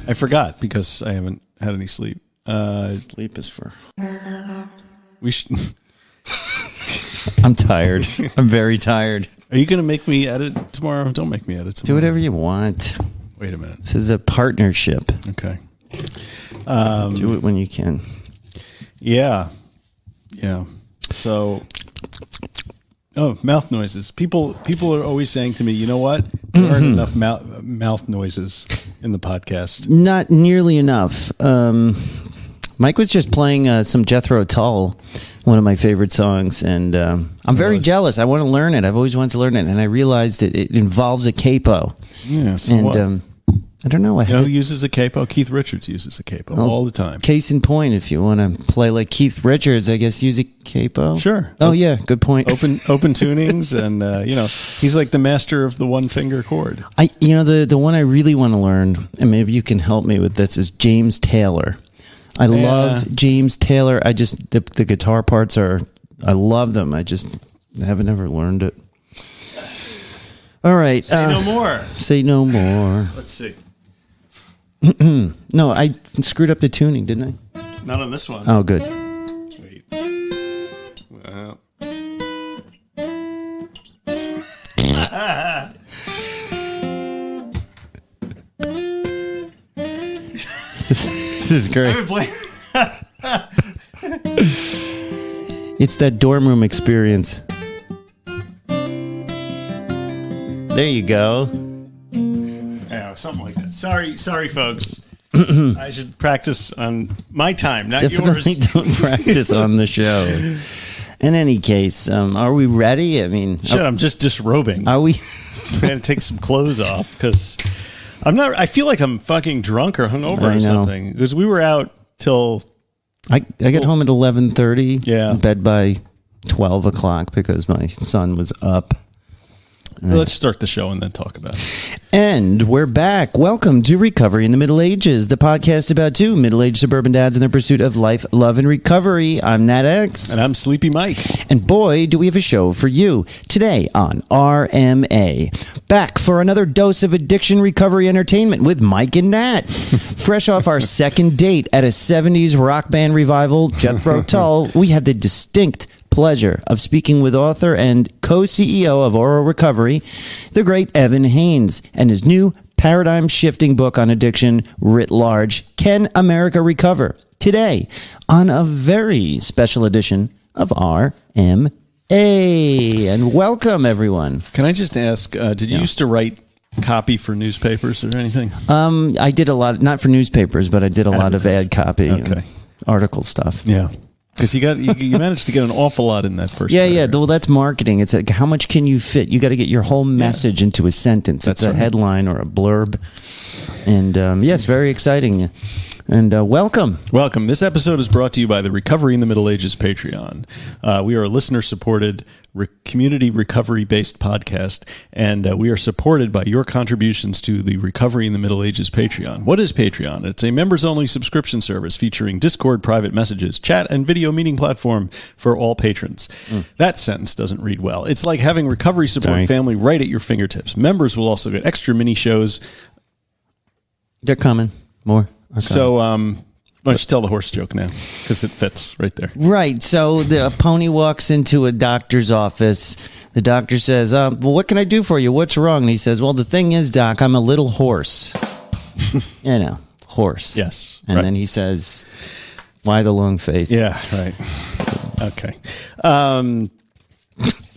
I forgot because I haven't had any sleep. Sleep is for... We should... I'm tired. I'm very tired. Are you going to make me edit tomorrow? Don't make me edit tomorrow. Do whatever you want. Wait a minute. This is a partnership. Okay. Do it when you can. Yeah. Yeah. So... Oh, mouth noises. People are always saying to me, you know what? There aren't enough mouth noises in the podcast. Not nearly enough. Mike was just playing some Jethro Tull, one of my favorite songs, and I'm very jealous. I want to learn it. I've always wanted to learn it, and I realized it involves a capo. Yeah, so and what? I don't know. Who uses a capo? Keith Richards uses a capo all the time. Case in point, if you want to play like Keith Richards, I guess use a capo. Sure. Oh, yeah. Good point. Open tunings, and he's like the master of the one finger chord. The one I really want to learn, and maybe you can help me with this, is James Taylor. I love James Taylor. The guitar parts I love them. I haven't ever learned it. All right. Say no more. Say no more. Let's see. No, I screwed up the tuning, didn't I? Not on this one. Oh, good. Wait. Well. This is great. It's that dorm room experience. There you go. Yeah, something like that. Sorry, folks. I should practice on my time, not Definitely yours. Don't practice on the show. In any case, are we ready? I mean, shit, I'm just disrobing. Are we? I'm going to take some clothes off because I'm not. I feel like I'm fucking drunk or hungover or something. Because we were out till I get home at 11:30. Yeah, in bed by 12 o'clock because my son was up. Let's start the show and then talk about it. And we're back. Welcome to Recovery in the Middle Ages, the podcast about two middle-aged suburban dads in their pursuit of life, love, and recovery. I'm Nat X. And I'm Sleepy Mike. And boy, do we have a show for you today on RMA. Back for another dose of addiction recovery entertainment with Mike and Nat. Fresh off our second date at a 70s rock band revival, Jethro Tull, we have the distinct pleasure of speaking with author and co-CEO of Oro Recovery, the great Evan Haines, and his new paradigm-shifting book on addiction writ large, Can America Recover? Today, on a very special edition of RMA. And welcome, everyone. Can I just ask, did you used to write copy for newspapers or anything? I did a lot, not for newspapers, but I did a lot of ad copy and article stuff. Yeah. Because you managed to get an awful lot in that first. Yeah. Well, that's marketing. It's like, how much can you fit? You got to get your whole message into a sentence. That's a headline or a blurb. And yes, very exciting. And welcome. Welcome. This episode is brought to you by the Recovery in the Middle Ages Patreon. We are a listener-supported, community recovery-based podcast, and we are supported by your contributions to the Recovery in the Middle Ages Patreon. What is Patreon? It's a members-only subscription service featuring Discord private messages, chat, and video meeting platform for all patrons. That sentence doesn't read well. It's like having recovery support family right at your fingertips. Members will also get extra mini shows. They're coming. More. Okay. So, why don't you tell the horse joke now? Because it fits right there. Right. So, a pony walks into a doctor's office. The doctor says, well, what can I do for you? What's wrong? And he says, well, the thing is, doc, I'm a little horse. Horse. Yes. And then he says, why the long face? Yeah, right. Okay.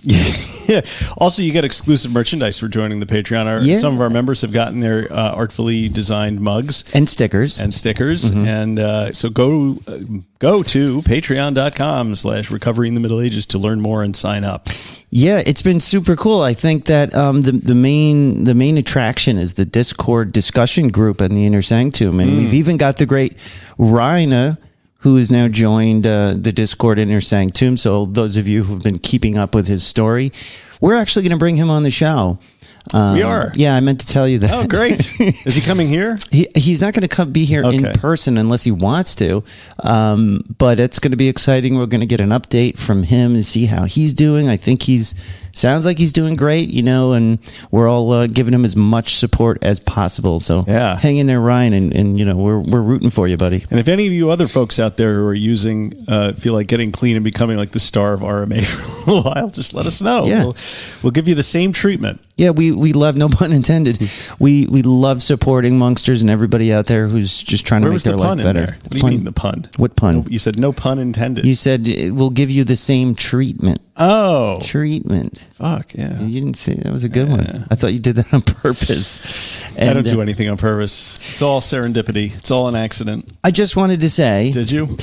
Yeah. Also, you get exclusive merchandise for joining the Patreon. Some of our members have gotten their artfully designed mugs and stickers. Mm-hmm. And so go to patreon.com/recovery in the Middle Ages to learn more and sign up. Yeah, it's been super cool. I think that the main attraction is the Discord discussion group and the Inner Sanctum, and we've even got the great Rhina, who has now joined the Discord Inner Sanctum. So those of you who've been keeping up with his story, we're actually going to bring him on the show. We are. Yeah, I meant to tell you that. Oh, great. Is he coming here? He's not going to be here in person unless he wants to. But it's going to be exciting. We're going to get an update from him and see how he's doing. I think sounds like he's doing great, and we're all giving him as much support as possible. So hang in there, Ryan, and we're rooting for you, buddy. And if any of you other folks out there who are feel like getting clean and becoming like the star of RMA for a while, just let us know. Yeah. We'll give you the same treatment. Yeah, we love, no pun intended, we love supporting Monksters and everybody out there who's just trying to make their life better. What do you mean the pun? What pun? You said no pun intended. You said we'll give you the same treatment. Oh. Treatment. Fuck, yeah. You didn't say that was a good one. I thought you did that on purpose. And, I don't do anything on purpose. It's all serendipity. It's all an accident. I just wanted to say... Did you?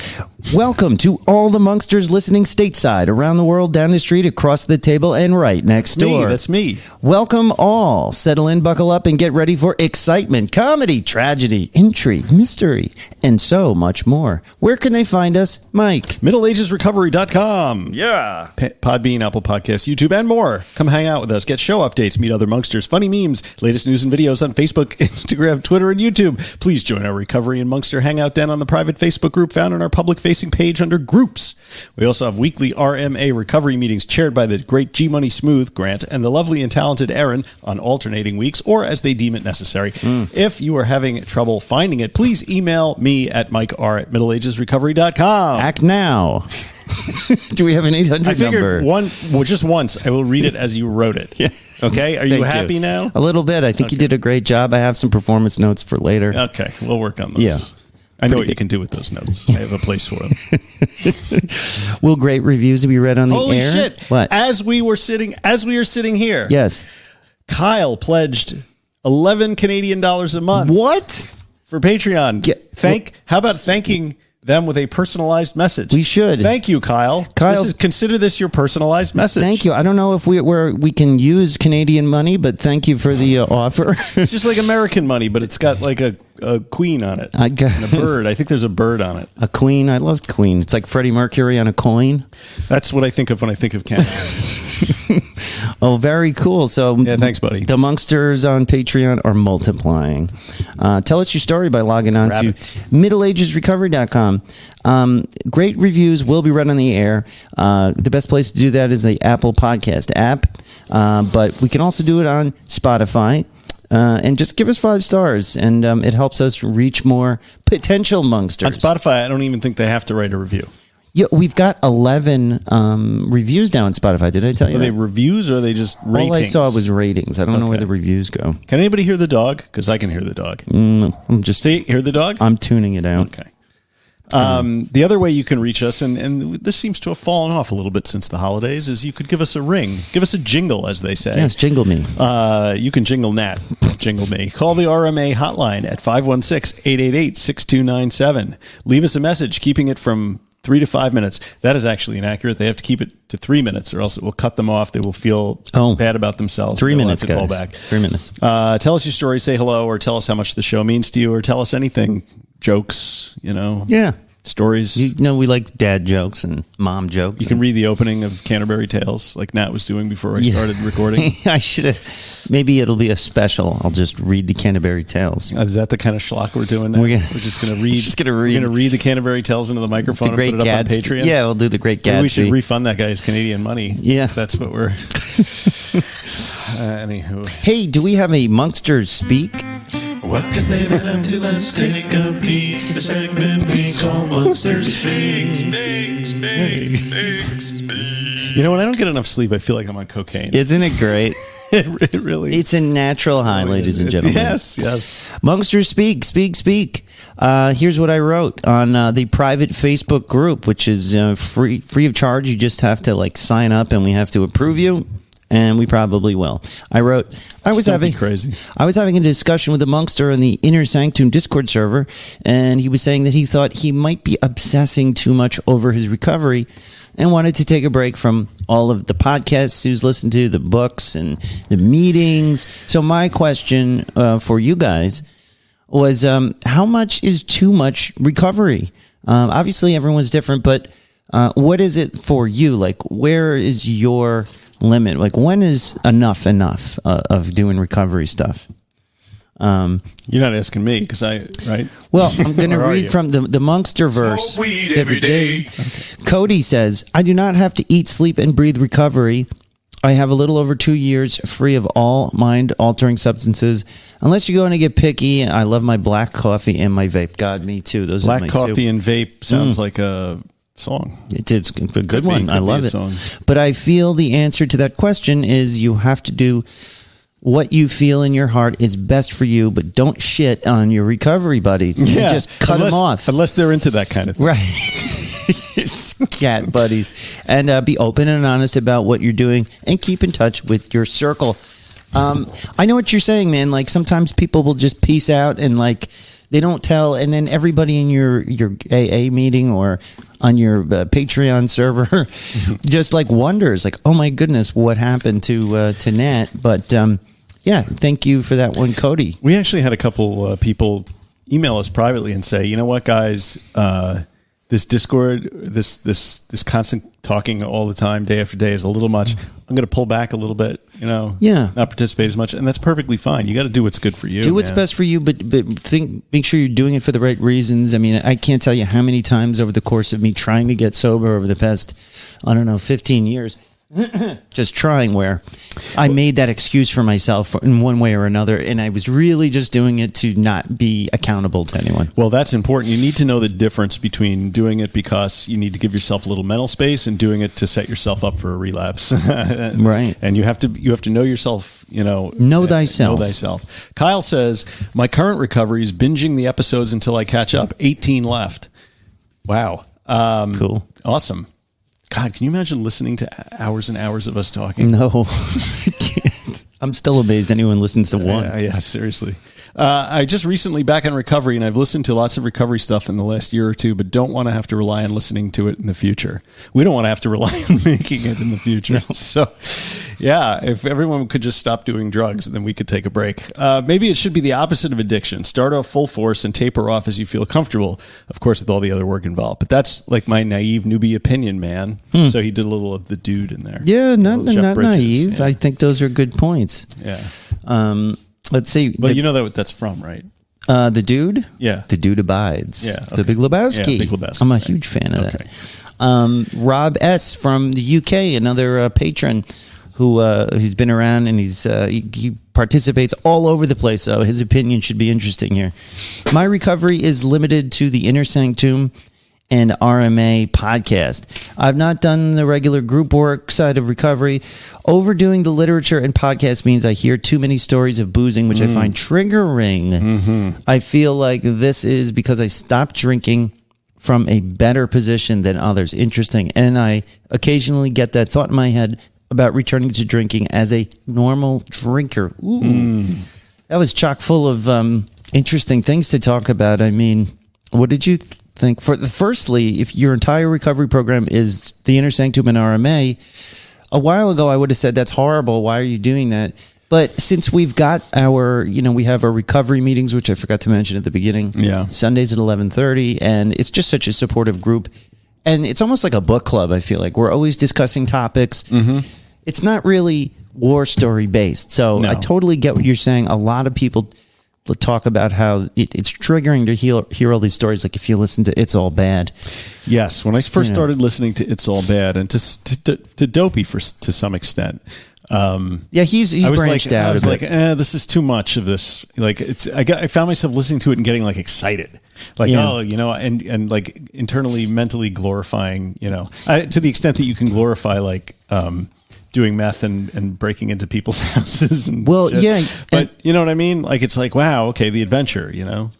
Welcome to all the Monksters listening stateside, around the world, down the street, across the table, and right next door. That's me. Welcome all. Settle in, buckle up, and get ready for excitement, comedy, tragedy, intrigue, mystery, and so much more. Where can they find us, Mike? MiddleAgesRecovery.com. Yeah. Podbean, Apple Podcasts, YouTube, and more. Come hang out with us. Get show updates, meet other Monksters, funny memes, latest news and videos on Facebook, Instagram, Twitter, and YouTube. Please join our Recovery and Monkster Hangout down on the private Facebook group found on our public-facing page under Groups. We also have weekly RMA recovery meetings chaired by the great G-Money Smooth, Grant, and the lovely and talented Aaron on alternating weeks or as they deem it necessary. If you are having trouble finding it, please email me at MikeR@MiddleAgesRecovery.com. Act now. Do we have an 800 I figured number? just once, I will read it as you wrote it. Yeah. Okay? Are you happy now? A little bit. I think you did a great job. I have some performance notes for later. Okay. We'll work on those. Yeah. I know what you can do with those notes. I have a place for them. Will great reviews be read on the Holy air? shit. What? As we are sitting here. Yes. Kyle pledged 11 Canadian dollars a month. What? For Patreon. How about thanking them with a personalized message? We should. Thank you, Kyle. Consider this your personalized message. Thank you. I don't know if we can use Canadian money, but thank you for the offer. It's just like American money, but it's got like a queen on it. And a bird. I think there's a bird on it. A queen. I love queen. It's like Freddie Mercury on a coin. That's what I think of when I think of Canada. Oh, very cool. So, yeah, thanks, buddy. The Monksters on Patreon are multiplying. Tell us your story by logging on to MiddleAgesRecovery.com. Great reviews will be read on the air. The best place to do that is the Apple Podcast app, but we can also do it on Spotify. And just give us 5 stars, and it helps us reach more potential Monksters. On Spotify, I don't even think they have to write a review. Yeah, we've got 11 reviews now on Spotify. Did I tell you Are that? they reviews or are they just ratings? All I saw was ratings. I don't know where the reviews go. Can anybody hear the dog? Because I can hear the dog. I'm just... See, hear the dog? I'm tuning it out. Okay. The other way you can reach us, and this seems to have fallen off a little bit since the holidays, is you could give us a ring. Give us a jingle, as they say. Yes, jingle me. You can jingle Nat. Jingle me. Call the RMA hotline at 516-888-6297. Leave us a message, keeping it from 3 to 5 minutes. That is actually inaccurate. They have to keep it to 3 minutes, or else it will cut them off. They will feel bad about themselves. 3 minutes, guys. Call back. 3 minutes. Tell us your story. Say hello, or tell us how much the show means to you, or tell us anything. Jokes, Yeah. Stories. We like dad jokes and mom jokes. You can read the opening of Canterbury Tales, like Nat was doing before I started recording. I should have. Maybe it'll be a special. I'll just read the Canterbury Tales. Is that the kind of schlock we're doing now? We're just going to read. We're going to read the Canterbury Tales into the microphone and put it up on Patreon. Yeah, we'll do the Great Gatsby. Maybe we should refund that guy's Canadian money. Yeah, if that's what we're. Anywho. Hey, do we have a Monkster Speak? Welcome everyone to Let's Take a Peek, the segment we call Monkster Speak. When I don't get enough sleep, I feel like I'm on cocaine. Isn't it great? It really. It's a natural high, ladies and gentlemen. Yes. Monkster Speak. Here's what I wrote on the private Facebook group, which is free of charge. You just have to sign up, and we have to approve you. And we probably will. I wrote, I was having a discussion with a Monkster on the Inner Sanctum Discord server, and he was saying that he thought he might be obsessing too much over his recovery and wanted to take a break from all of the podcasts he was listening to, the books and the meetings. So my question for you guys was, how much is too much recovery? Obviously, everyone's different, but what is it for you? Like, where is your limit? Like, when is enough of doing recovery stuff? You're not asking me because right? Well, I'm going to read from the Monkster verse. Smoke weed every day. Okay. Cody says, I do not have to eat, sleep, and breathe recovery. I have a little over 2 years free of all mind-altering substances. Unless you're going to get picky, I love my black coffee and my vape. God, me too. Those are my Black coffee two. and vape sounds like a song. It's a good one. I love it. Song. But I feel the answer to that question is you have to do what you feel in your heart is best for you, but don't shit on your recovery buddies. You just cut them off. Unless they're into that kind of thing. Right. Scat buddies. And be open and honest about what you're doing and keep in touch with your circle. I know what you're saying, man. Like, sometimes people will just peace out and, like, they don't tell, and then everybody in your AA meeting or on your Patreon server just, like, wonders, like, oh, my goodness, what happened to Nat? But, yeah, thank you for that one, Cody. We actually had a couple people email us privately and say, you know what, guys, this Discord, this constant talking all the time, day after day, is a little much. I'm going to pull back a little bit, not participate as much, and that's perfectly fine. You got to do what's good for you. Do what's best for you, but make sure you're doing it for the right reasons. I mean, I can't tell you how many times over the course of me trying to get sober over the past, 15 years. Just trying where I made that excuse for myself in one way or another, and I was really just doing it to not be accountable to anyone. Well, that's important. You need to know the difference between doing it because you need to give yourself a little mental space and doing it to set yourself up for a relapse. Right. And you have to know yourself, Know thyself. Know thyself. Kyle says, my current recovery is binging the episodes until I catch up. 18 left. Wow. Cool. Awesome. God, can you imagine listening to hours and hours of us talking? No, I can't. I'm still amazed anyone listens to one. Yeah, seriously. I just recently back in recovery, and I've listened to lots of recovery stuff in the last year or two, but don't want to have to rely on listening to it in the future. We don't want to have to rely on making it in the future. No. So, yeah, if everyone could just stop doing drugs, then we could take a break. Maybe it should be the opposite of addiction. Start off full force and taper off as you feel comfortable, of course, with all the other work involved. But that's like my naive newbie opinion, man. So he did a little of the dude in there. Yeah, not naive. Yeah. I think those are good points. Yeah. Let's see. Well, you know what that's from, right? The Dude? Yeah. The Dude Abides. Yeah. Okay. The Big Lebowski. Yeah, Big Lebowski. I'm a huge fan of that. Rob S. from the UK, another patron who's been around, and he participates all over the place, so his opinion should be interesting here. My recovery is limited to the Inner Sanctum and RMA podcast. I've not done the regular group work side of recovery. Overdoing the literature and podcast means I hear too many stories of boozing, which I find triggering. Mm-hmm. I feel like this is because I stopped drinking from a better position than others. Interesting. And I occasionally get that thought in my head about returning to drinking as a normal drinker. Ooh. That was chock full of interesting things to talk about. I mean, what did you think? Firstly, if your entire recovery program is the Inner Sanctum and RMA, a while ago I would have said that's horrible. Why are you doing that? But since we've got our, we have our recovery meetings, which I forgot to mention at the beginning. Yeah. Sundays at 11:30, and it's just such a supportive group. And it's almost like a book club, I feel like. We're always discussing topics. Mm-hmm. It's not really war story based. So I totally get what you're saying. A lot of people talk about how it's triggering to hear all these stories. Like if you listen to It's All Bad. Yes. When I first started listening to It's All Bad, and to Dopey to some extent. He's branched out. I was like, this is too much of this. Like I found myself listening to it and getting like excited, like and like internally, mentally glorifying, to the extent that you can glorify like doing meth and breaking into people's houses. And but you know what I mean? Like it's like, wow, okay, the adventure,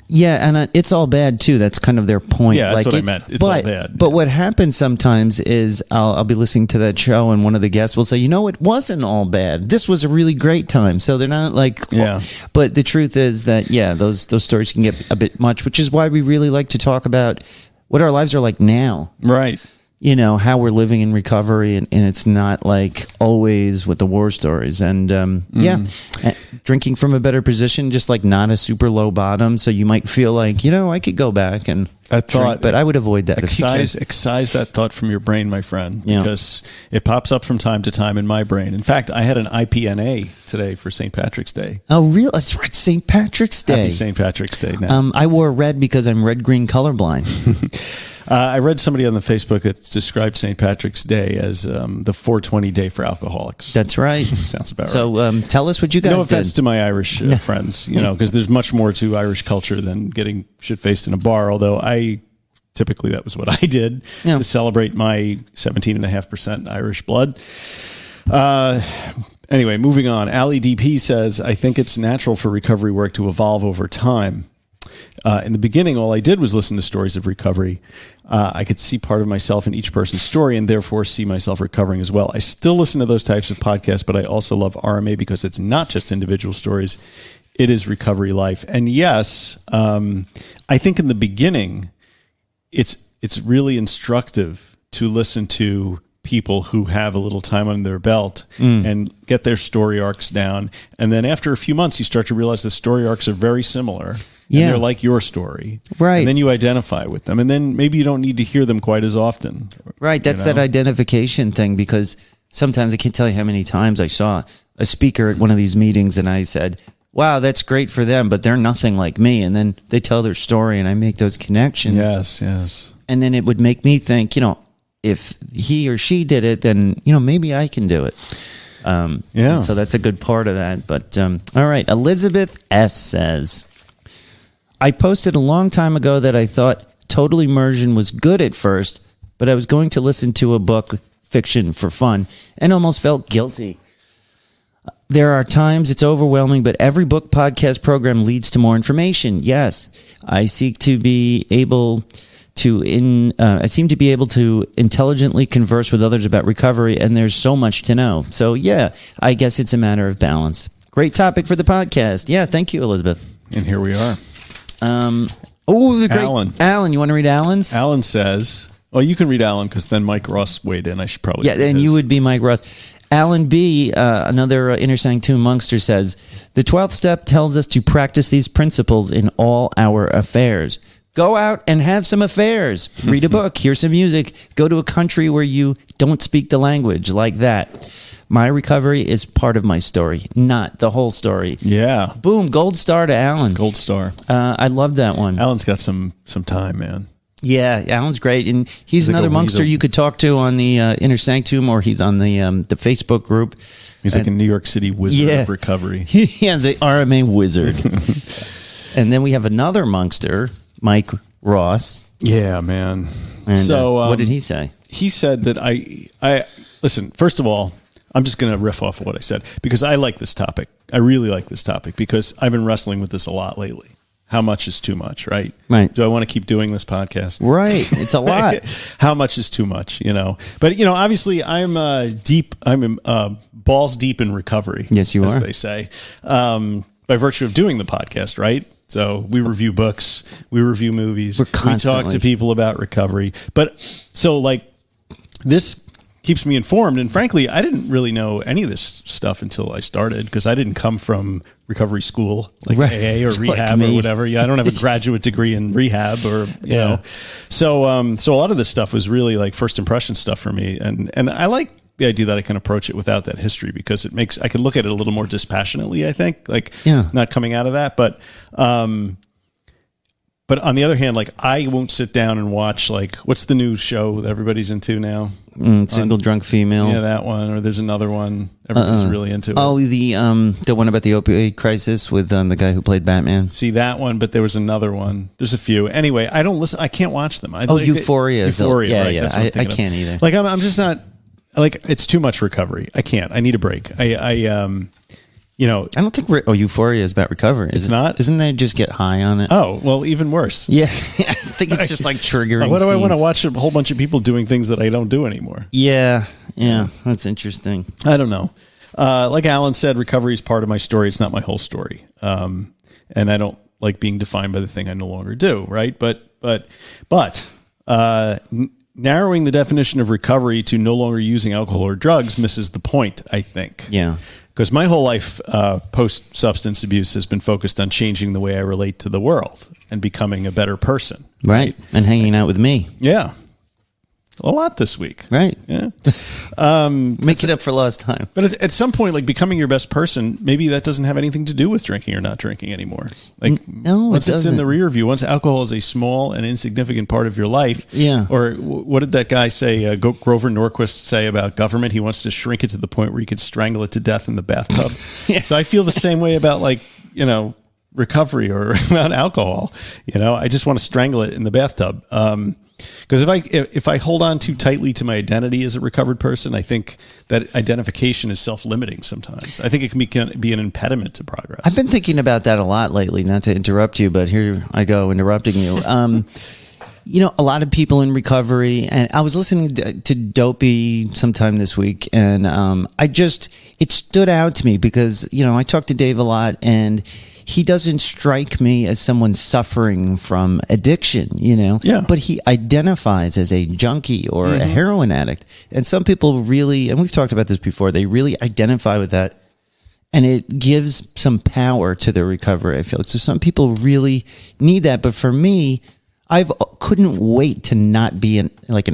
Yeah, and It's All Bad too. That's kind of their point. Yeah, that's what I meant. It's all bad. But what happens sometimes is I'll be listening to that show and one of the guests will say, it wasn't all bad. This was a really great time. So they're not like, But the truth is that those stories can get a bit much, which is why we really like to talk about what our lives are like now. Right. How we're living in recovery, and it's not like always with the war stories. And drinking from a better position, just like not a super low bottom. So you might feel like, I could go back and That thought, but I would avoid that. excise that thought from your brain, my friend, because it pops up from time to time in my brain. In fact, I had an IPNA today for St. Patrick's Day. Oh, real? That's right, St. Patrick's Day. Happy St. Patrick's Day. Now. I wore red because I'm red-green colorblind. I read somebody on the Facebook that described St. Patrick's Day as the 420 day for alcoholics. That's right. Sounds about right. So tell us what you guys No offense did. to my Irish friends, because there's much more to Irish culture than getting shit-faced in a bar, although typically that was what I did to celebrate my 17.5% Irish blood. Anyway, moving on. Ali DP says, I think it's natural for recovery work to evolve over time. In the beginning, all I did was listen to stories of recovery. I could see part of myself in each person's story and therefore see myself recovering as well. I still listen to those types of podcasts, but I also love RMA because it's not just individual stories. It is recovery life. And yes, I think in the beginning, it's really instructive to listen to people who have a little time under their belt and get their story arcs down. And then after a few months, you start to realize the story arcs are very similar. And they're like your story. Right. And then you identify with them. And then maybe you don't need to hear them quite as often. Right. That's that identification thing, because sometimes I can't tell you how many times I saw a speaker at one of these meetings and I said, wow, that's great for them, but they're nothing like me. And then they tell their story and I make those connections. Yes. And then it would make me think, if he or she did it, then, maybe I can do it. So that's a good part of that. But all right. Elizabeth S. says, I posted a long time ago that I thought total immersion was good at first, but I was going to listen to a book fiction for fun and almost felt guilty. There are times it's overwhelming, but every book, podcast, program leads to more information. Yes, I seem to be able to intelligently converse with others about recovery, and there's so much to know. So yeah, I guess it's a matter of balance. Great topic for the podcast. Yeah, thank you, Elizabeth. And here we are. Alan. Alan, you want to read Alan's? Alan says, well, you can read Alan because then Mike Ross weighed in. I should probably read and his. You would be Mike Ross. Alan B., another Inner Sanctum monkster, says, the 12th step tells us to practice these principles in all our affairs. Go out and have some affairs. Read a book. Hear some music. Go to a country where you don't speak the language, like that. My recovery is part of my story, not the whole story. Yeah. Boom. Gold star to Alan. Gold star. I love that one. Alan's got some time, man. Yeah, Alan's great. And he's another monkster you could talk to on the Inner Sanctum, or he's on the Facebook group. He's like a New York City wizard of recovery. Yeah, the RMA wizard. And then we have another monkster, Mike Ross. Yeah, man. And, so what did he say? He said that I listen, first of all, I'm just going to riff off of what I said because I like this topic. I really like this topic because I've been wrestling with this a lot lately. How much is too much, right? Right. Do I want to keep doing this podcast? Right. It's a lot. How much is too much, But, obviously I'm balls deep in recovery. Yes, you as are. They say, by virtue of doing the podcast, right? So we review books, we review movies, we talk to people about recovery. But so this keeps me informed. And frankly, I didn't really know any of this stuff until I started because I didn't come from recovery school like AA or rehab or whatever. Yeah, I don't have a graduate degree in rehab or, you know. So a lot of this stuff was really like first impression stuff for me. And I like the idea that I can approach it without that history because I can look at it a little more dispassionately, I think, not coming out of that. But on the other hand, I won't sit down and watch what's the new show that everybody's into now? Single Drunk Female. Yeah, that one. Or there's another one. Everybody's really into it. Oh, the one about the opioid crisis with the guy who played Batman. See that one, but there was another one. There's a few. Anyway, I don't listen. I can't watch them. Euphoria. Euphoria. Yeah, right? I can't either. I'm just not. It's too much recovery. I can't. I need a break. I don't think Euphoria is about recovery. It's not? Isn't that just get high on it? Oh, well, even worse. Yeah. I think it's just triggering Why do I want to scenes. watch a whole bunch of people doing things that I don't do anymore? Yeah. That's interesting. I don't know. Like Alan said, recovery is part of my story. It's not my whole story. And I don't like being defined by the thing I no longer do, right? But narrowing the definition of recovery to no longer using alcohol or drugs misses the point, I think. Yeah. Because my whole life post-substance abuse has been focused on changing the way I relate to the world and becoming a better person. Right. And hanging out with me. Yeah. A lot this week. Right. Yeah. Make it up for lost time. But at some point, like becoming your best person, maybe that doesn't have anything to do with drinking or not drinking anymore. Like no, once it it's doesn't. in the rear view, once alcohol is a small and insignificant part of your life. Yeah. Or what did that guy say, Grover Norquist say about government? He wants to shrink it to the point where he could strangle it to death in the bathtub. Yeah. So I feel the same way about recovery or about alcohol. I just want to strangle it in the bathtub. Because if I hold on too tightly to my identity as a recovered person, I think that identification is self-limiting sometimes. I think it can be an impediment to progress. I've been thinking about that a lot lately, not to interrupt you, but here I go interrupting you. A lot of people in recovery, and I was listening to Dopey sometime this week, and it stood out to me because, I talk to Dave a lot, and he doesn't strike me as someone suffering from addiction, Yeah. But he identifies as a junkie or a heroin addict. And some people really, and we've talked about this before, they really identify with that. And it gives some power to their recovery, I feel. So some people really need that. But for me, I couldn't wait to not be an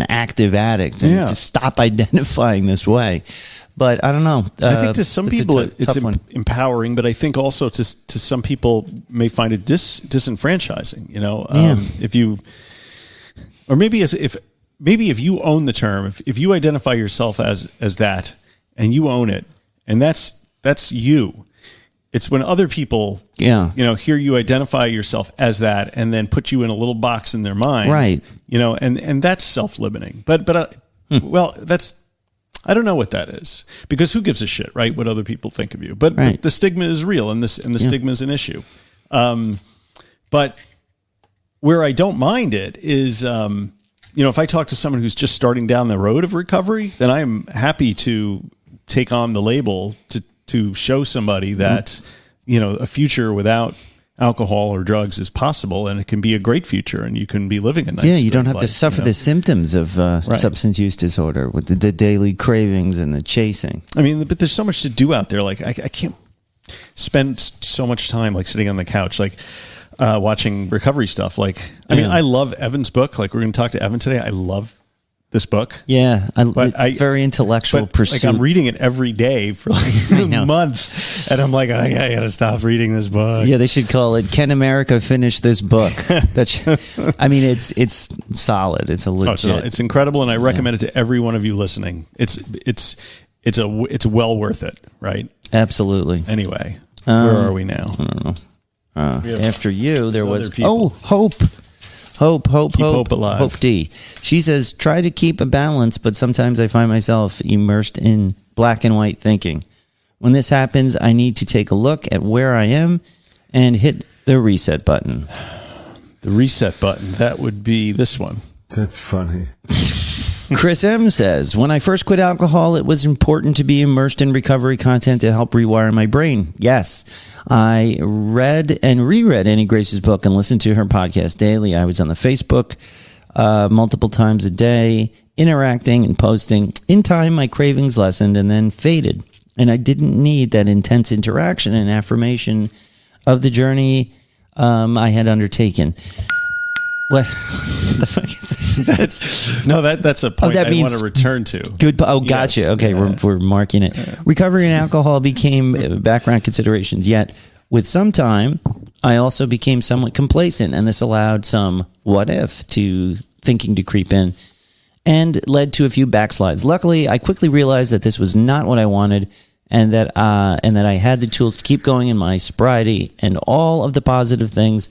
active addict and to stop identifying this way. But I don't know. I think to some people it's empowering, but I think also to some people may find it disenfranchising. If you, or maybe if you own the term, if you identify yourself as that and you own it, and that's you. It's when other people, hear you identify yourself as that and then put you in a little box in their mind, right? And that's self-limiting. But that's. I don't know what that is because who gives a shit, right? What other people think of you, but the stigma is real, and the stigma is an issue. But where I don't mind it is, if I talk to someone who's just starting down the road of recovery, then I'm happy to take on the label to show somebody that a future without alcohol or drugs is possible, and it can be a great future, and you can be living a nice you don't have life, to suffer the symptoms of substance use disorder with the daily cravings and the chasing. I mean, but there's so much to do out there. Like I can't spend so much time sitting on the couch, watching recovery stuff. I love Evan's book. We're going to talk to Evan today. I love this book. Yeah, very intellectual pursuit. I'm reading it every day for a month, and I'm like, I gotta stop reading this book. Yeah, they should call it "Can America Finish This Book?" It's solid. It's a legit. It's incredible, and I recommend it to every one of you listening. It's well worth it, right? Absolutely. Anyway, where are we now? I don't know. After you, there was Hope. Hope alive. Hope D. She says, try to keep a balance, but sometimes I find myself immersed in black and white thinking. When this happens, I need to take a look at where I am and hit the reset button. The reset button, that would be this one. That's funny. Chris M. says, when I first quit alcohol, it was important to be immersed in recovery content to help rewire my brain. Yes, I read and reread Annie Grace's book and listened to her podcast daily. I was on the Facebook multiple times a day, interacting and posting. In time, my cravings lessened and then faded. And I didn't need that intense interaction and affirmation of the journey I had undertaken. What the fuck is that? That's a point I want to return to. Good. Oh, gotcha. Yes. Okay, we're marking it. Yeah. Recovery and alcohol became background considerations. Yet, with some time, I also became somewhat complacent, and this allowed some what if to thinking to creep in, and led to a few backslides. Luckily, I quickly realized that this was not what I wanted, and that I had the tools to keep going in my sobriety and all of the positive things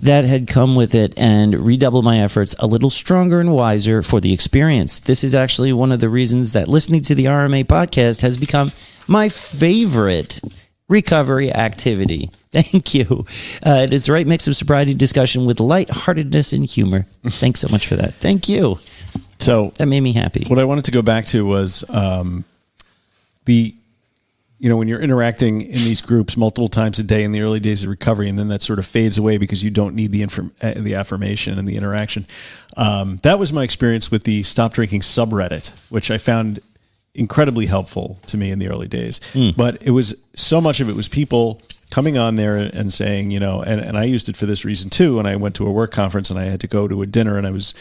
that had come with it, and redouble my efforts a little stronger and wiser for the experience. This is actually one of the reasons that listening to the RMA podcast has become my favorite recovery activity. Thank you. It is the right mix of sobriety discussion with lightheartedness and humor. Thanks so much for that. Thank you. So that made me happy. What I wanted to go back to was when you're interacting in these groups multiple times a day in the early days of recovery, and then that sort of fades away because you don't need the affirmation and the interaction. That was my experience with the Stop Drinking subreddit, which I found incredibly helpful to me in the early days. But it was so much of it was people coming on there and saying, and I used it for this reason too. And I went to a work conference and I had to go to a dinner and I was,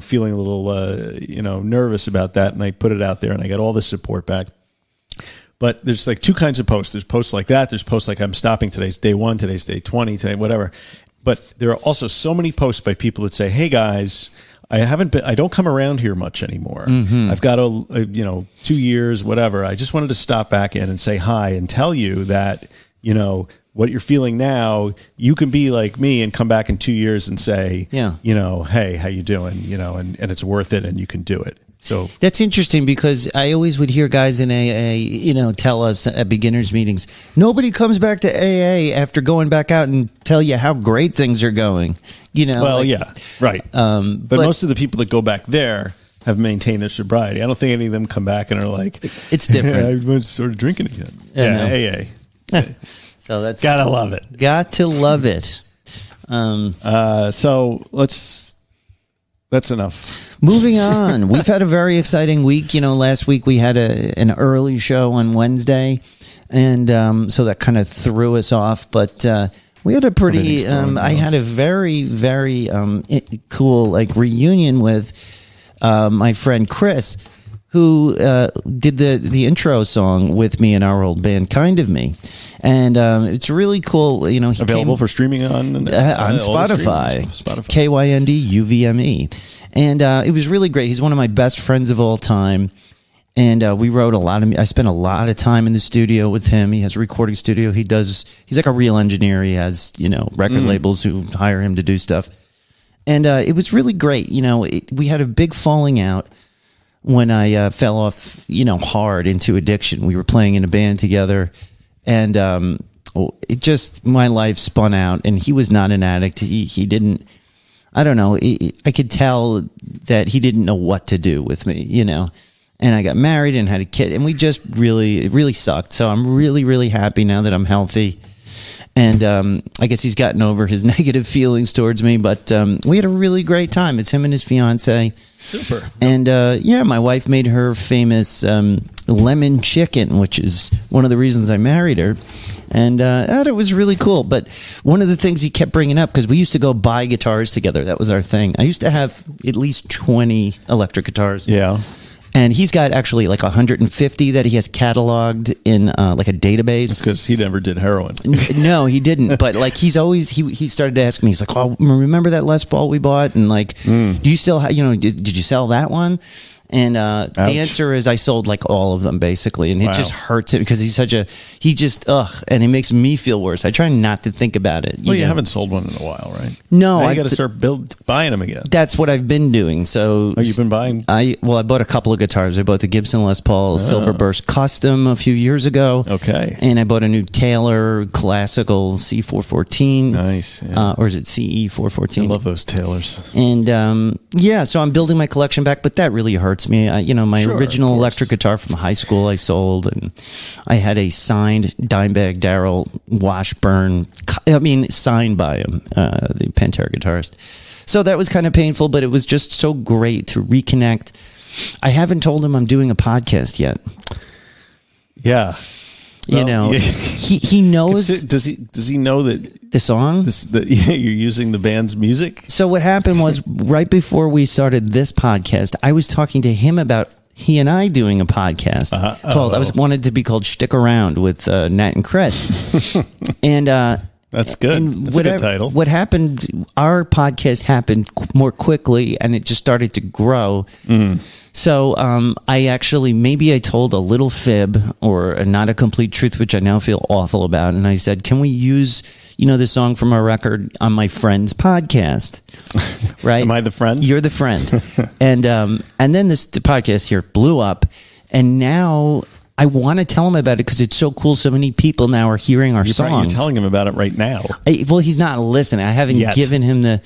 feeling a little, nervous about that. And I put it out there and I got all this support back. But there's like two kinds of posts. There's posts like that. There's posts like I'm stopping. Today's day 1. Today's day 20. Today, whatever. But there are also so many posts by people that say, hey guys, I don't come around here much anymore. I've got 2 years, whatever. I just wanted to stop back in and say hi and tell you that, what you're feeling now, you can be like me and come back in 2 years and say, hey, how you doing? And it's worth it and you can do it. So that's interesting because I always would hear guys in AA, tell us at beginners meetings, nobody comes back to AA after going back out and tell you how great things are going. Well, yeah, right. But most of the people that go back there have maintained their sobriety. I don't think any of them come back and are like, it's different. I want to start drinking again. AA. So that's gotta love it. Got to love it. So that's enough. Moving on. We've had a very exciting week. Last week we had an early show on Wednesday, and so that kind of threw us off. But we had a pretty. I had a very, very cool reunion with my friend Chris, who did the intro song with me in our old band, Kind of Me. And it's really cool. He available for streaming on Spotify. KYNDUVME. And it was really great. He's one of my best friends of all time. And we wrote I spent a lot of time in the studio with him. He has a recording studio. He's like a real engineer. He has, record labels who hire him to do stuff. And it was really great. We had a big falling out when I fell off, hard into addiction. We were playing in a band together, and my life spun out, and he was not an addict. He didn't, I don't know, I could tell that he didn't know what to do with me, and I got married and had a kid, and it really sucked. So I'm really, really happy now that I'm healthy. And I guess he's gotten over his negative feelings towards me, but we had a really great time. It's him and his fiance. Super. And my wife made her famous lemon chicken, which is one of the reasons I married her. And it was really cool. But one of the things he kept bringing up, because we used to go buy guitars together. That was our thing. I used to have at least 20 electric guitars. Yeah. And he's got actually 150 that he has cataloged in a database. It's because he never did heroin. No, he didn't. But he's always he started to ask me. He's like, "Oh, remember that Les Paul we bought?" And do you still did you sell that one? And the answer is I sold all of them basically, and it just hurts it because and it makes me feel worse. I try not to think about it. You haven't sold one in a while, right? No, I got to start buying them again. That's what I've been doing. So you've been buying? I bought a couple of guitars. I bought the Gibson Les Paul Silver Burst Custom a few years ago. Okay, and I bought a new Taylor Classical C414. Nice, yeah. Or is it CE414? I love those Taylors. And so I'm building my collection back, but that really hurts me. My original electric guitar from high school I sold, and I had a signed Dimebag Darrell Washburn, signed by him, the Pantera guitarist. So that was kind of painful, but it was just so great to reconnect. I haven't told him I'm doing a podcast yet. Yeah. He knows. Does he know that the song? You're using the band's music? So what happened was right before we started this podcast, I was talking to him about he and I doing a podcast called. I wanted to be called "Stick Around" with Nat and Chris, and that's good. That's a good title. What happened? Our podcast happened more quickly, and it just started to grow. Mm. So maybe I told a little fib or not a complete truth, which I now feel awful about. And I said, can we use, the song from our record on my friend's podcast? Right? Am I the friend? You're the friend. And then the podcast here blew up. And now I want to tell him about it because it's so cool. So many people now are hearing our songs. You're telling him about it right now. He's not listening. I haven't given him the...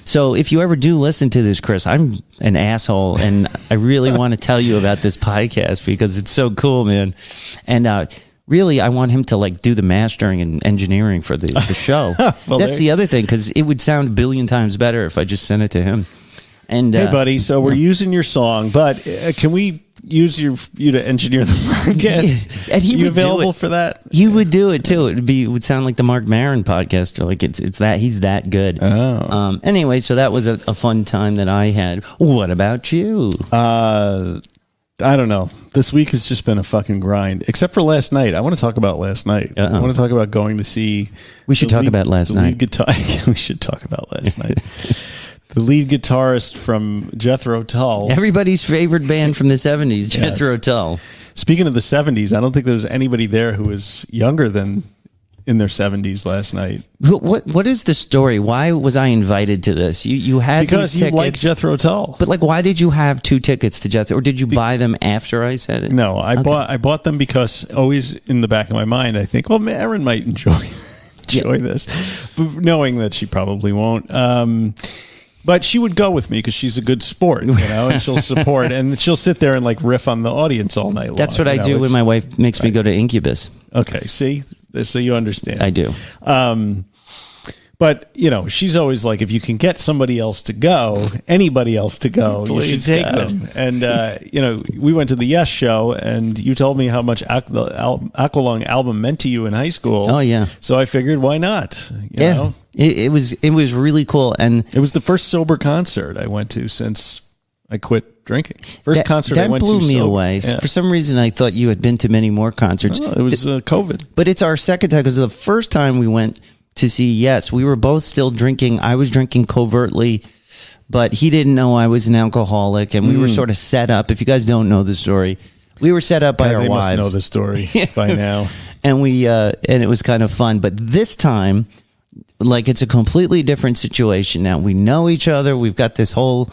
So if you ever do listen to this, Chris, I'm an asshole, and I really want to tell you about this podcast because it's so cool, man. And really, I want him to like do the mastering and engineering for the show. Well, that's the other thing, because it would sound a billion times better if I just sent it to him. And hey, buddy, so we're using your song, but can we use you to engineer the podcast? And he you would available do it. for that? He would do it too. It would sound like the Mark Maron podcast. Or like it's that he's that good. Oh. Anyway, so that was a fun time that I had. What about you? I don't know. This week has just been a fucking grind, except for last night. I want to talk about last night. I want to talk about going to see. We should talk about last night. We should talk about last night. The lead guitarist from Jethro Tull. Everybody's favorite band from the 70s, Jethro Tull. Speaking of the 70s, I don't think there was anybody there who was younger than in their 70s last night. What is the story? Why was I invited to this? You had because these you tickets, like Jethro Tull. But like, why did you have 2 tickets to Jethro, or did you buy them after I said it? No, I bought them because always in the back of my mind I think, well, Marin might enjoy this, knowing that she probably won't. But she would go with me because she's a good sport, and she'll support, and she'll sit there and like riff on the audience all night long. That's what I do when my wife makes me go to Incubus. Okay, see, so you understand. I do. But she's always like, if you can get somebody else to go, anybody else to go, you should take them. And we went to the Yes show, and you told me how much the Aqualung album meant to you in high school. Oh yeah. So I figured, why not? You know? It was really cool, and it was the first sober concert I went to since I quit drinking. First concert I went to blew me sober. away. Yeah. For some reason, I thought you had been to many more concerts. Oh, it was COVID. But it's our second time, because the first time we went to see Yes, we were both still drinking. I was drinking covertly, but he didn't know I was an alcoholic, and we were sort of set up. If you guys don't know the story, we were set up by our they wives. Must know the story by now. And and it was kind of fun. But this time, like, it's a completely different situation. Now we know each other. We've got this whole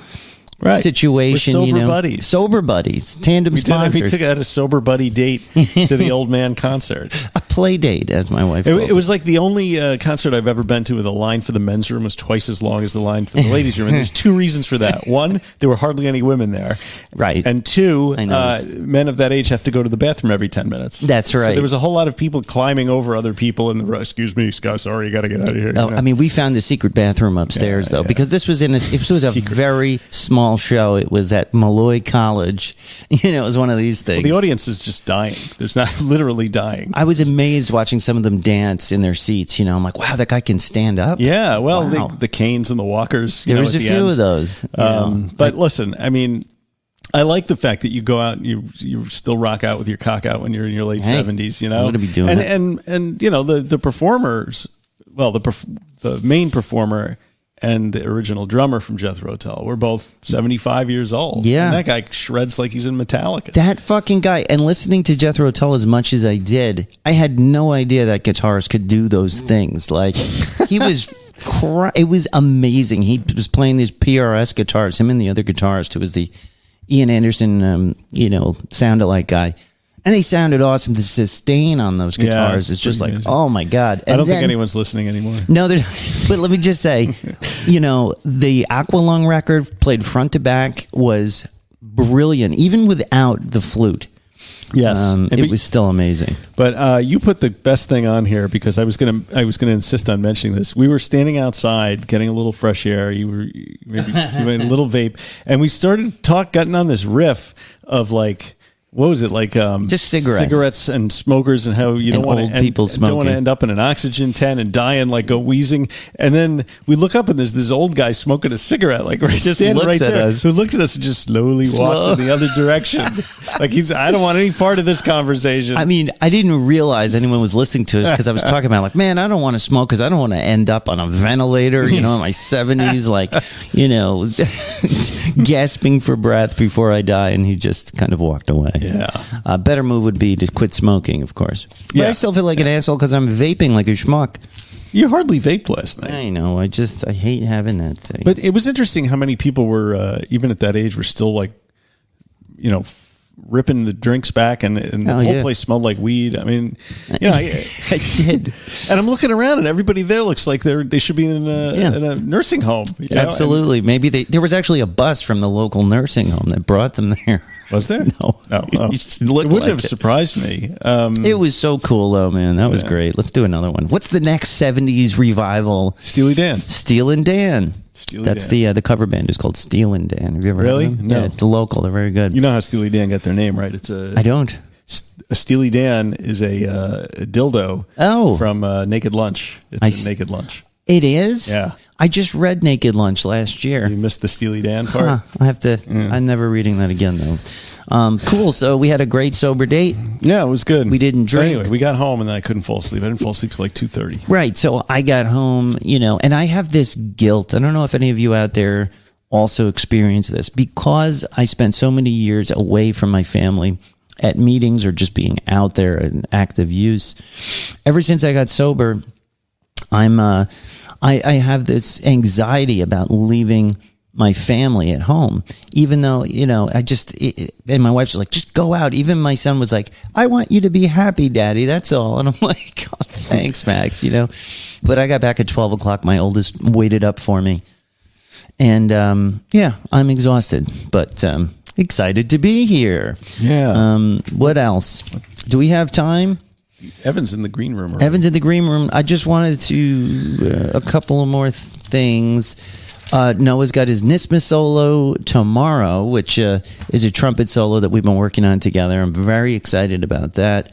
situation. We're sober buddies. Sober buddies. Tandem sponsors. We took a sober buddy date to the Old Man concert. A play date, as my wife called it was like the only concert I've ever been to where the line for the men's room was twice as long as the line for the ladies' room. And there's 2 reasons for that. One, there were hardly any women there. Right. And 2, men of that age have to go to the bathroom every 10 minutes. That's right. So there was a whole lot of people climbing over other people in the row. Excuse me, Scott, sorry, you got to get out of here. I mean, we found the secret bathroom upstairs, though, because this was a very small show. It was at Malloy College. It was one of these things. Well, the audience is just dying. There's not literally dying. I was amazed watching some of them dance in their seats. I'm like, wow, that guy can stand up. Yeah, well, wow. the canes and the walkers. There was a few of those. But listen, I mean, I like the fact that you go out and you still rock out with your cock out when you're in your late 70s. I'm going to be doing it. And the performers, well, the main performer and the original drummer from Jethro Tull were both 75 years old. Yeah. And that guy shreds like he's in Metallica. That fucking guy. And listening to Jethro Tull as much as I did, I had no idea that guitarist could do those things. Like, he was... it was amazing. He was playing these PRS guitars, him and the other guitarist, who was the Ian Anderson, sound-alike guy. And they sounded awesome. The sustain on those guitars is just like, amazing. Oh my God. And I don't think anyone's listening anymore. No, but let me just say, the Aqualung record played front to back was brilliant, even without the flute. Yes, it was still amazing. But you put the best thing on here because I was gonna insist on mentioning this. We were standing outside getting a little fresh air. You were maybe doing a little vape, and we started getting on this riff of like. What was it like? Just cigarettes and smokers, and how you don't want to end up in an oxygen tent and die and like go wheezing. And then we look up and there's this old guy smoking a cigarette, like right, just standing right there, who looks at us and just slowly walks in the other direction, like I don't want any part of this conversation. I mean, I didn't realize anyone was listening to us because I was talking about like, man, I don't want to smoke because I don't want to end up on a ventilator, in my 70s, like, gasping for breath before I die. And he just kind of walked away. Yeah. A better move would be to quit smoking, of course. But I still feel like an asshole because I'm vaping like a schmuck. You hardly vaped last night. I know. I hate having that thing. But it was interesting how many people were, even at that age, were still like, ripping the drinks back, and the whole place smelled like weed. I mean, I did. And I'm looking around, and everybody there looks like they should be in a nursing home. Absolutely. Maybe there was actually a bus from the local nursing home that brought them there. Was there? No. Oh. You just It looked wouldn't like have surprised me. It was so cool, though, man. That was great. Let's do another one. What's the next 70s revival? Steely Dan. Steely Dan. That's the cover band is called Steely Dan. Have you ever Really? heard of them? No. Yeah, the local. They're very good. You know how Steely Dan got their name, right? I don't. A Steely Dan is a dildo from Naked Lunch. It's a Naked Lunch. It is? Yeah. I just read Naked Lunch last year. You missed the Steely Dan part? I have to. I'm never reading that again, though. Cool. So we had a great sober date. Yeah, it was good. We didn't drink. Anyway, we got home and then I couldn't fall asleep. I didn't fall asleep till like 2:30. Right. So I got home, and I have this guilt. I don't know if any of you out there also experience this, because I spent so many years away from my family at meetings or just being out there in active use. Ever since I got sober, I have this anxiety about leaving my family at home, even though, and my wife's like, just go out. Even my son was like, I want you to be happy, Daddy. That's all. And I'm like, oh, thanks, Max, But I got back at 12 o'clock. My oldest waited up for me. And, I'm exhausted, but excited to be here. Yeah. What else? Do we have time? Evan's in the green room. Already. Evan's in the green room. I just wanted to, a couple of more things. Noah's got his Nisma solo tomorrow, which is a trumpet solo that we've been working on together. I'm very excited about that.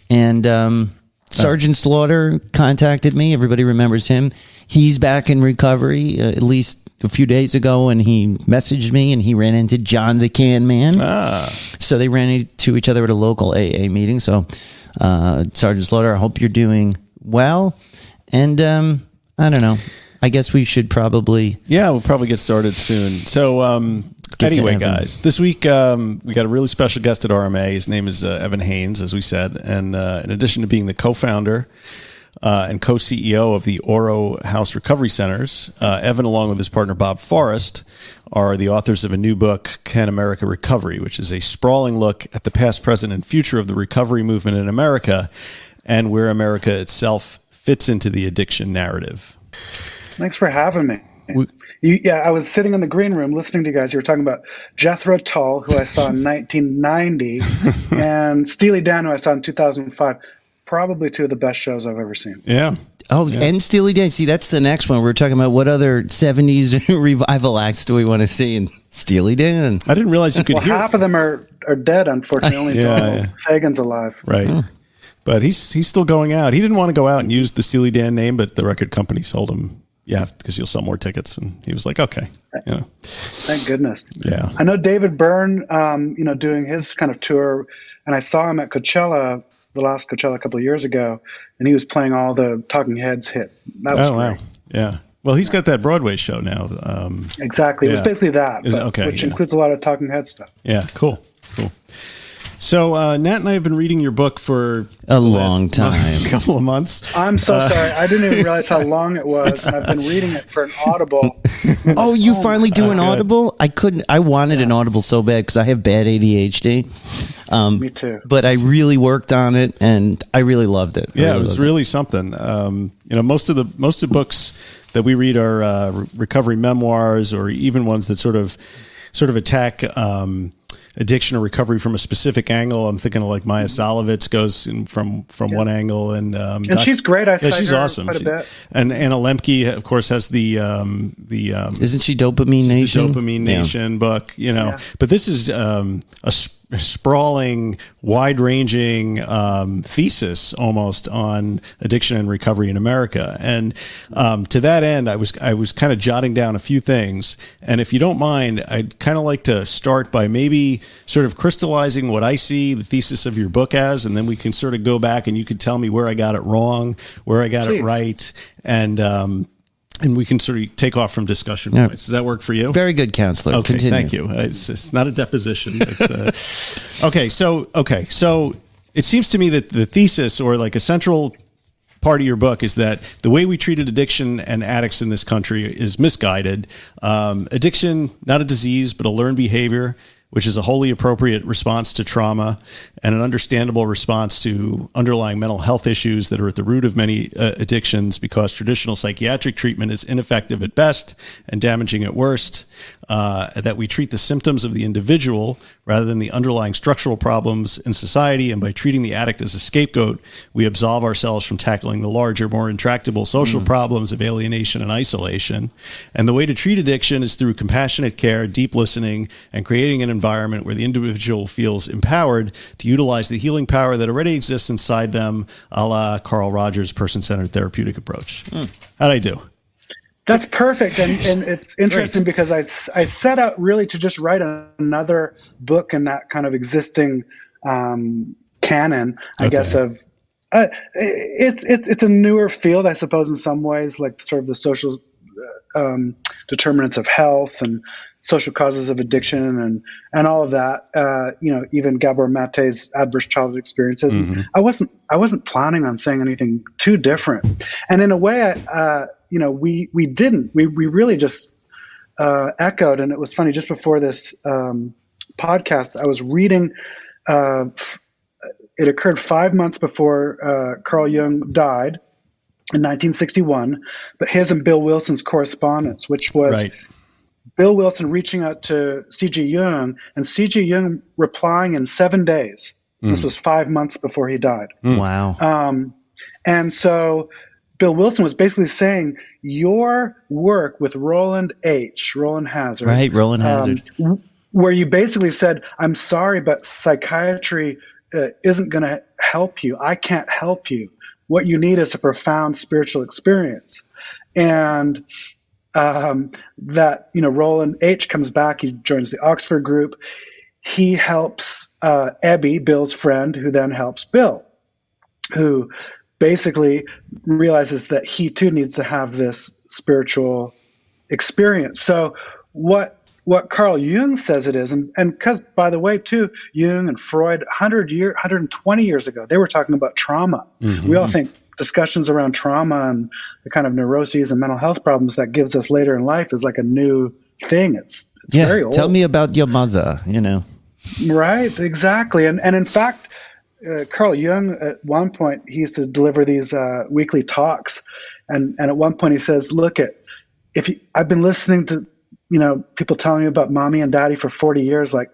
And Sergeant Slaughter contacted me. Everybody remembers him. He's back in recovery, at least a few days ago, and he messaged me, and he ran into John the Can Man. So they ran into each other at a local AA meeting. So Sergeant Slaughter, I hope you're doing well. And I don't know. I guess we should probably... Yeah, we'll probably get started soon. So anyway, guys, this week we got a really special guest at RMA. His name is Evan Haines, as we said. And in addition to being the co-founder and co-CEO of the Oro House Recovery Centers, Evan, along with his partner Bob Forrest, are the authors of a new book, Can America Recovery, which is a sprawling look at the past, present, and future of the recovery movement in America and where America itself fits into the addiction narrative. Thanks for having me. I was sitting in the green room listening to you guys. You were talking about Jethro Tull, who I saw in 1990, and Steely Dan, who I saw in 2005. Probably two of the best shows I've ever seen. Yeah. Oh, yeah. And Steely Dan. See, that's the next one. We're talking about what other 70s revival acts do we want to see in Steely Dan. I didn't realize you could hear. Half of them are dead, unfortunately. Only Donald Fagen's alive. Right. Huh. But he's still going out. He didn't want to go out and use the Steely Dan name, but the record company sold him, because you'll sell more tickets. And he was like, okay. Thank goodness. Yeah. I know David Byrne, doing his kind of tour, and I saw him at Coachella, the last Coachella a couple of years ago, and he was playing all the Talking Heads hits. That was great. Wow. Yeah. Well, he's got that Broadway show now. Exactly. It was basically that, which includes a lot of Talking Heads stuff. Yeah, cool. So Nat and I have been reading your book for a long time, a couple of months. I'm so sorry. I didn't even realize how long it was, and I've been reading it for an Audible. Oh, you finally do an Audible? I couldn't. I wanted an Audible so bad because I have bad ADHD. Me too. But I really worked on it, and I really loved it. Yeah, it was really something. Most of the books that we read are recovery memoirs, or even ones that sort of attack addiction or recovery from a specific angle. I'm thinking of like Maya Solovitz goes in from one angle, and she's great. I she's her awesome. Quite a bit. And Anna Lemke, of course, has the isn't she Dopamine Nation? The Dopamine Nation book, But this is a sprawling, wide-ranging thesis almost on addiction and recovery in America. And to that end, I was kind of jotting down a few things. And if you don't mind, I'd kind of like to start by maybe sort of crystallizing what I see the thesis of your book as, and then we can sort of go back and you can tell me where I got it wrong, where I got it right, and we can sort of take off from discussion points. Does that work for you? Very good, counselor. Okay, continue. Thank you. It's not a deposition. Okay, so it seems to me that the thesis, or like a central part of your book, is that the way we treated addiction and addicts in this country is misguided. Addiction, not a disease, but a learned behavior. which is a wholly appropriate response to trauma and an understandable response to underlying mental health issues that are at the root of many addictions, because traditional psychiatric treatment is ineffective at best and damaging at worst, that we treat the symptoms of the individual rather than the underlying structural problems in society, and by treating the addict as a scapegoat, we absolve ourselves from tackling the larger, more intractable social problems of alienation and isolation. And the way to treat addiction is through compassionate care, deep listening, and creating an environment where the individual feels empowered to utilize the healing power that already exists inside them, a la Carl Rogers' person-centered therapeutic approach. How'd I do? That's perfect. And it's interesting because I set out really to just write another book in that kind of existing canon, I guess, of it's a newer field, I suppose, in some ways, like sort of the social determinants of health and social causes of addiction and all of that. Even Gabor Mate's adverse childhood experiences. I wasn't planning on saying anything too different. And in a way, we didn't. We really just echoed. And it was funny, just before this podcast, I was reading. It occurred 5 months before Carl Jung died in 1961, but his and Bill Wilson's correspondence, which was Bill Wilson reaching out to C.G. Jung and C.G. Jung replying in 7 days. This was 5 months before he died. Wow. And so Bill Wilson was basically saying, your work with Roland Hazard. Right, Roland Hazard. Where you basically said, I'm sorry, but psychiatry isn't going to help you. I can't help you. What you need is a profound spiritual experience. And Roland H. comes back. He joins the Oxford group. He helps Ebby, Bill's friend, who then helps Bill, who basically realizes that he too needs to have this spiritual experience. So what Carl Jung says it is, and because, by the way, too, Jung and Freud, 120 years ago, they were talking about trauma. We all think discussions around trauma and the kind of neuroses and mental health problems that gives us later in life is like a new thing. It's very old. Tell me about your mother, Right, exactly. And in fact, Carl Jung, at one point, he used to deliver these weekly talks. And at one point he says, I've been listening to, people telling me about mommy and daddy for 40 years. Like,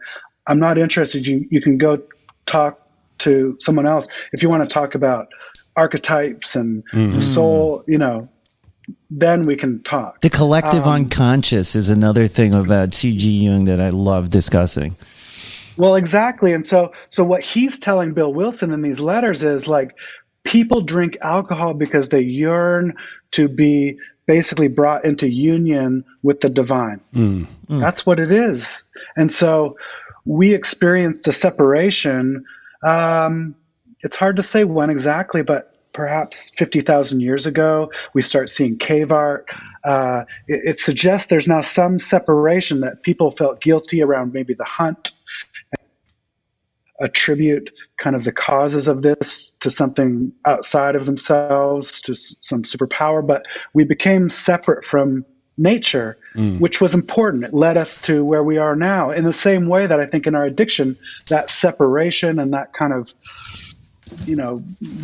I'm not interested. You can go talk to someone else. If you want to talk about archetypes and the soul, then we can talk. The collective unconscious is another thing about C.G. Jung that I love discussing. Well, exactly. And so what he's telling Bill Wilson in these letters is, like, people drink alcohol because they yearn to be basically brought into union with the divine. That's what it is. And so we experienced a separation. It's hard to say when exactly, but perhaps 50,000 years ago. We start seeing cave art. It suggests there's now some separation, that people felt guilty around maybe the hunt, attribute kind of the causes of this to something outside of themselves, to some superpower, but we became separate from nature, which was important. It led us to where we are now, in the same way that I think in our addiction, that separation and that kind of,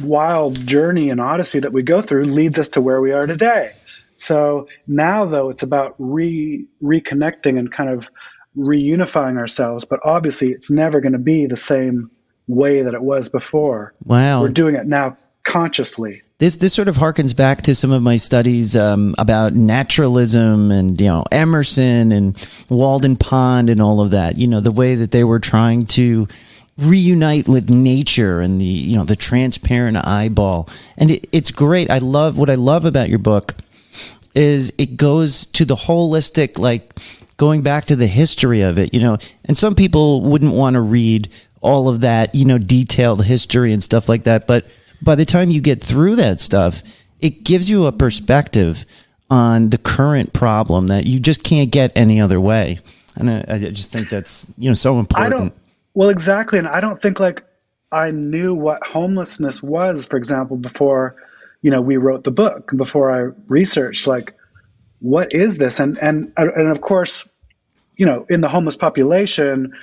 wild journey and odyssey that we go through leads us to where we are today. So now, though, it's about reconnecting and kind of reunifying ourselves, but obviously it's never going to be the same way that it was before. Wow. We're doing it now consciously. This sort of harkens back to some of my studies about naturalism and, Emerson and Walden Pond and all of that, the way that they were trying to reunite with nature and the transparent eyeball. And it's great. What I love about your book is it goes to the holistic, like, going back to the history of it, and some people wouldn't want to read all of that, detailed history and stuff like that. But by the time you get through that stuff, it gives you a perspective on the current problem that you just can't get any other way. And I just think that's, so important. Well, exactly. And I don't think, like, I knew what homelessness was, for example, before, we wrote the book, before I researched, like, what is this? And of course, in the homeless population,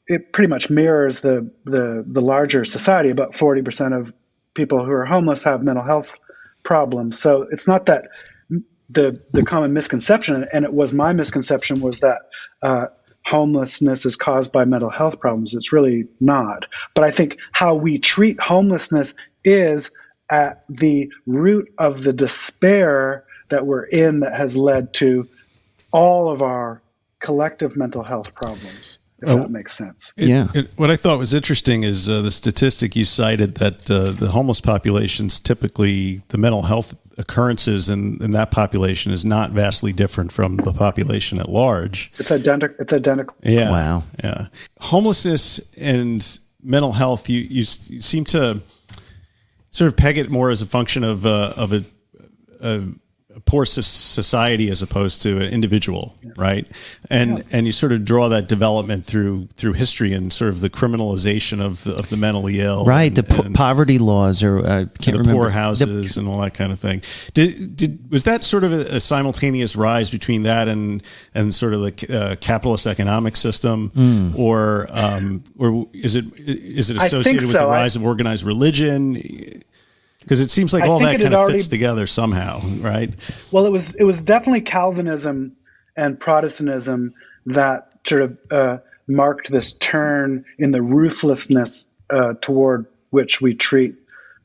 it pretty much mirrors the larger society. About 40% of people who are homeless have mental health problems. So it's not that the common misconception, and it was my misconception, was that homelessness is caused by mental health problems. It's really not. But I think how we treat homelessness is at the root of the despair that we're in that has led to all of our collective mental health problems, if that makes sense. What I thought was interesting is the statistic you cited that the homeless populations, typically the mental health occurrences in that population is not vastly different from the population at large. It's identical. Yeah. Wow. Yeah. Homelessness and mental health, you seem to sort of peg it more as a function of a poor society as opposed to an individual, right? And you sort of draw that development through history and sort of the criminalization of the mentally ill, right? And, the poverty laws, or can't remember, poor houses and all that kind of thing. Was that sort of a simultaneous rise between that and sort of the capitalist economic system, or is it associated with the rise of organized religion? Because it seems like all that kind of fits together somehow, right? Well, it was definitely Calvinism and Protestantism that sort of marked this turn in the ruthlessness toward which we treat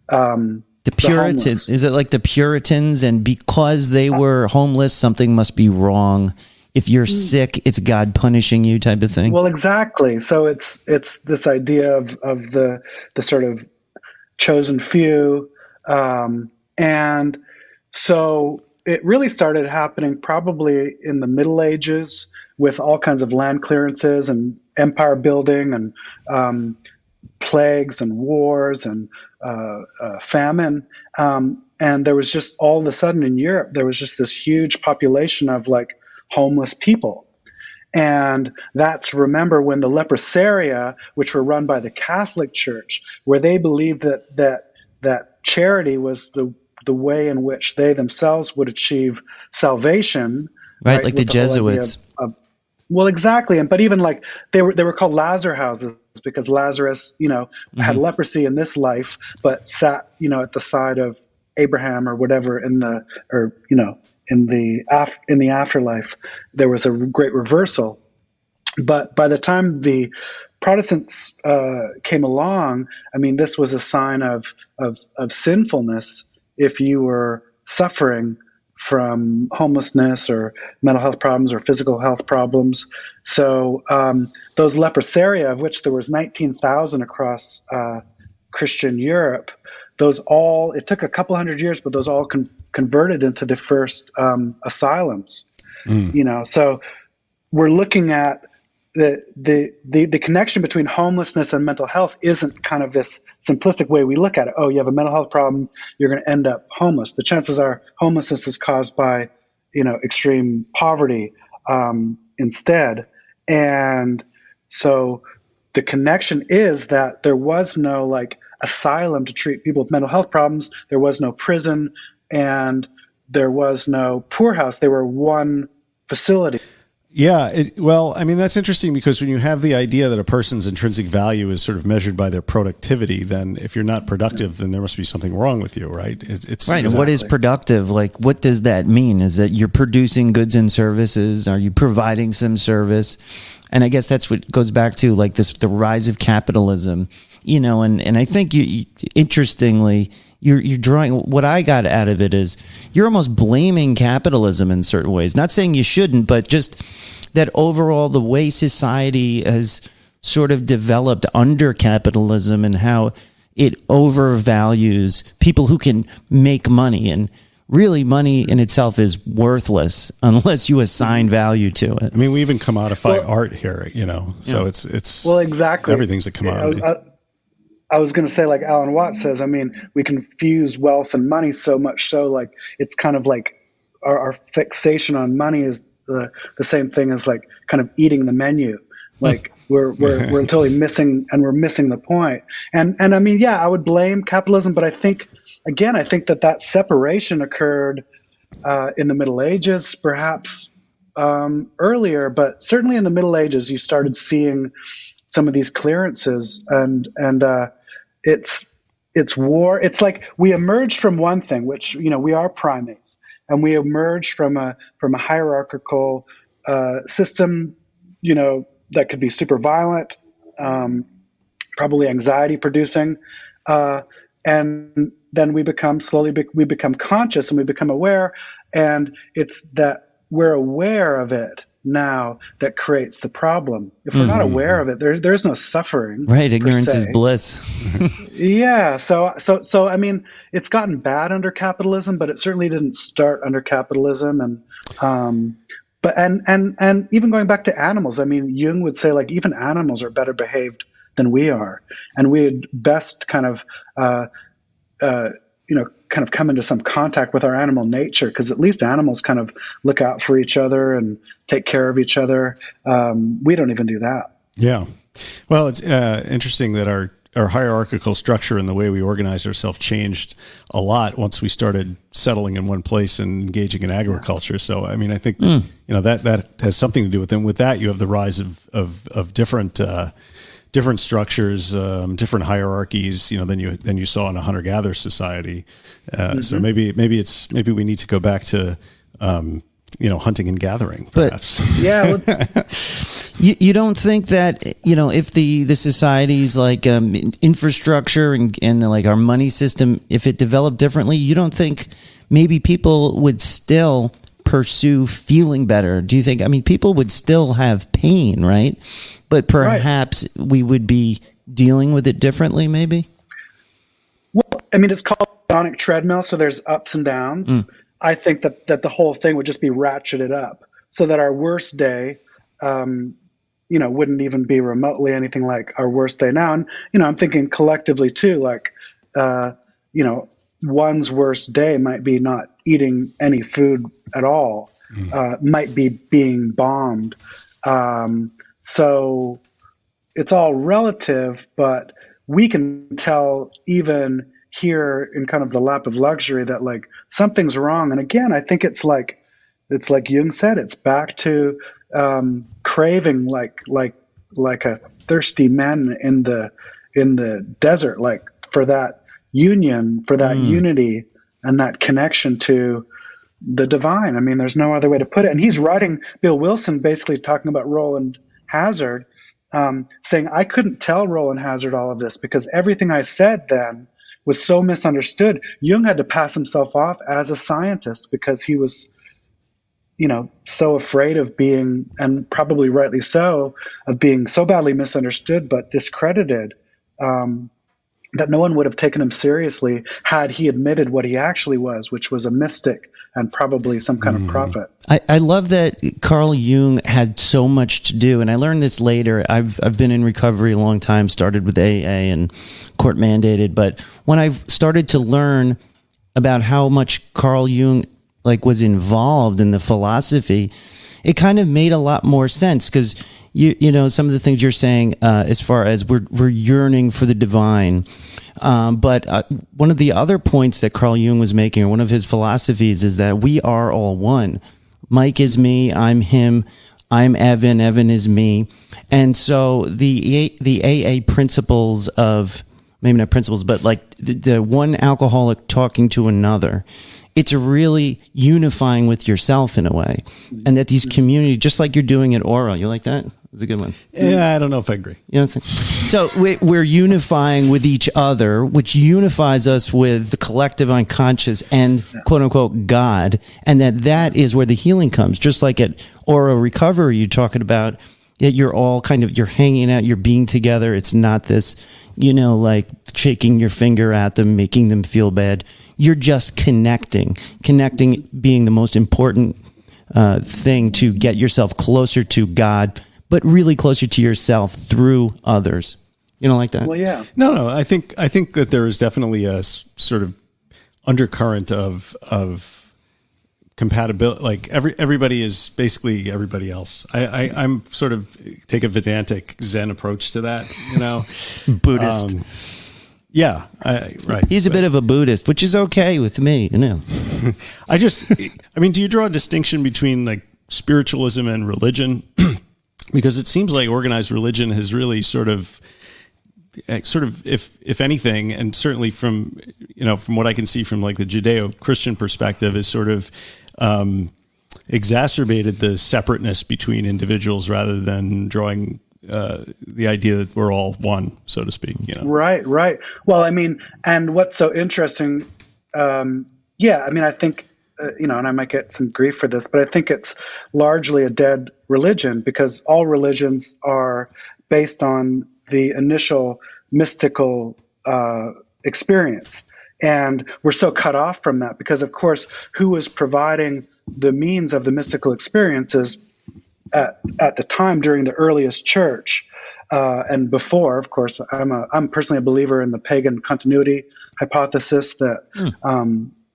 the Puritans. The is it like the Puritans, and because they were homeless, something must be wrong? If you're sick, it's God punishing you, type of thing. Well, exactly. So it's this idea of the sort of chosen few. And so it really started happening probably in the Middle Ages with all kinds of land clearances and empire building and plagues and wars and famine. And there was just all of a sudden in Europe, there was just this huge population of like homeless people. And that's, remember, when the leprosaria, which were run by the Catholic Church, where they believed that charity was the way in which they themselves would achieve salvation, right? Like the Jesuits. Well, exactly. But even like they were called Lazar houses because Lazarus, had leprosy in this life, but sat, at the side of Abraham or whatever in the afterlife. There was a great reversal. But by the time the Protestants came along, I mean, this was a sign of sinfulness if you were suffering from homelessness or mental health problems or physical health problems. So those leprosaria, of which there was 19,000 across Christian Europe, it took a couple hundred years, but those all converted into the first asylums. So we're looking at the connection between homelessness and mental health isn't kind of this simplistic way we look at it. Oh, you have a mental health problem, you're going to end up homeless. The chances are homelessness is caused by, extreme poverty instead. And so the connection is that there was no like asylum to treat people with mental health problems. There was no prison, and there was no poorhouse. They were one facility. Yeah. Well, I mean, that's interesting because when you have the idea that a person's intrinsic value is sort of measured by their productivity, then if you're not productive, then there must be something wrong with you, right? It's right. And what is productive? Like, what does that mean? Is that you're producing goods and services? Are you providing some service? And I guess that's what goes back to like the rise of capitalism, and I think interestingly, you're drawing, what I got out of it is you're almost blaming capitalism in certain ways. Not saying you shouldn't, but just that overall the way society has sort of developed under capitalism and how it overvalues people who can make money. And really money in itself is worthless unless you assign value to it. I mean, we even commodify art here, so it's well, exactly. Everything's a commodity. I was going to say, like Alan Watts says, I mean, we confuse wealth and money so much so, like, it's kind of like our fixation on money is the same thing as like kind of eating the menu. Like we're totally missing, and we're missing the point. And I mean, yeah, I would blame capitalism, but I think that separation occurred in the Middle Ages, perhaps earlier, but certainly in the Middle Ages, you started seeing some of these clearances, and it's war. It's like we emerged from one thing, which, we are primates, and we emerged from a hierarchical system, that could be super violent, probably anxiety producing, and then we become conscious, and we become aware, and it's that we're aware of it now that creates the problem. If we're not aware of it, there's no suffering. Right. Ignorance is bliss. Yeah. So, I mean, it's gotten bad under capitalism, but it certainly didn't start under capitalism. And, and even going back to animals, I mean, Jung would say, like, even animals are better behaved than we are. And we'd best kind of come into some contact with our animal nature, because at least animals kind of look out for each other and take care of each other. We don't even do that. Yeah. Well, it's interesting that our hierarchical structure and the way we organize ourselves changed a lot once we started settling in one place and engaging in agriculture. So, I mean, I think, that has something to do with it. And with that, you have the rise of different structures, different hierarchies, than you saw in a hunter-gatherer society. So maybe we need to go back to, hunting and gathering, perhaps. But, yeah. You don't think that, if the society's like infrastructure and like our money system, if it developed differently, you don't think maybe people would still pursue feeling better? Do you think, people would still have pain, right? But perhaps we would be dealing with it differently, maybe? Well, it's called a hedonic treadmill, so there's ups and downs. I think that the whole thing would just be ratcheted up so that our worst day, wouldn't even be remotely anything like our worst day now. And, I'm thinking collectively too, like, one's worst day might be not eating any food at all, might be being bombed. So it's all relative, but we can tell even here in kind of the lap of luxury that, like, something's wrong. And again, I think it's like Jung said, it's back to craving like a thirsty man in the desert, like for that union, for that unity and that connection to the divine. There's no other way to put it. And he's writing, Bill Wilson, basically talking about Roland Hazard, saying, I couldn't tell Roland Hazard all of this because everything I said then was so misunderstood. Jung had to pass himself off as a scientist because he was, so afraid of being, and probably rightly so, of being so badly misunderstood but discredited, that no one would have taken him seriously had he admitted what he actually was, which was a mystic and probably some kind of prophet. I love that Carl Jung had so much to do, and I learned this later. I've been in recovery a long time, started with AA and court mandated, but when I started to learn about how much Carl Jung was involved in the philosophy, it kind of made a lot more sense, because some of the things you're saying, as far as we're yearning for the divine. But one of the other points that Carl Jung was making, or one of his philosophies, is that we are all one. Mike is me, I'm him, I'm Evan, Evan is me. And so the AA principles of, maybe not principles, but like the one alcoholic talking to another, it's really unifying with yourself in a way. And that these communities, just like you're doing at Oro, you like that? It's a good one. Yeah, I don't know if I agree. You know, so we're unifying with each other, which unifies us with the collective unconscious and quote unquote God, and that is where the healing comes. Just like at Oro Recovery, you're talking about that you're all you're hanging out, you're being together. It's not this, like shaking your finger at them, making them feel bad. You're just connecting being the most important thing to get yourself closer to God, but really closer to yourself through others. You don't like that? Well, yeah. No. I think that there is definitely a sort of undercurrent of compatibility. Like everybody is basically everybody else. I'm sort of take a Vedantic Zen approach to that. Buddhist. Yeah, right. He's a bit of a Buddhist, which is okay with me. Do you draw a distinction between like spiritualism and religion? because it seems like organized religion has really sort of, if anything, and certainly from what I can see from like the Judeo-Christian perspective, is sort of exacerbated the separateness between individuals rather than drawing the idea that we're all one, so to speak. Right. Well, I mean, and what's so interesting, I think, and I might get some grief for this, but I think it's largely a dead religion, because all religions are based on the initial mystical experience. And we're so cut off from that because, of course, who was providing the means of the mystical experiences at the time during the earliest church and before? Of course, I'm personally a believer in the pagan continuity hypothesis that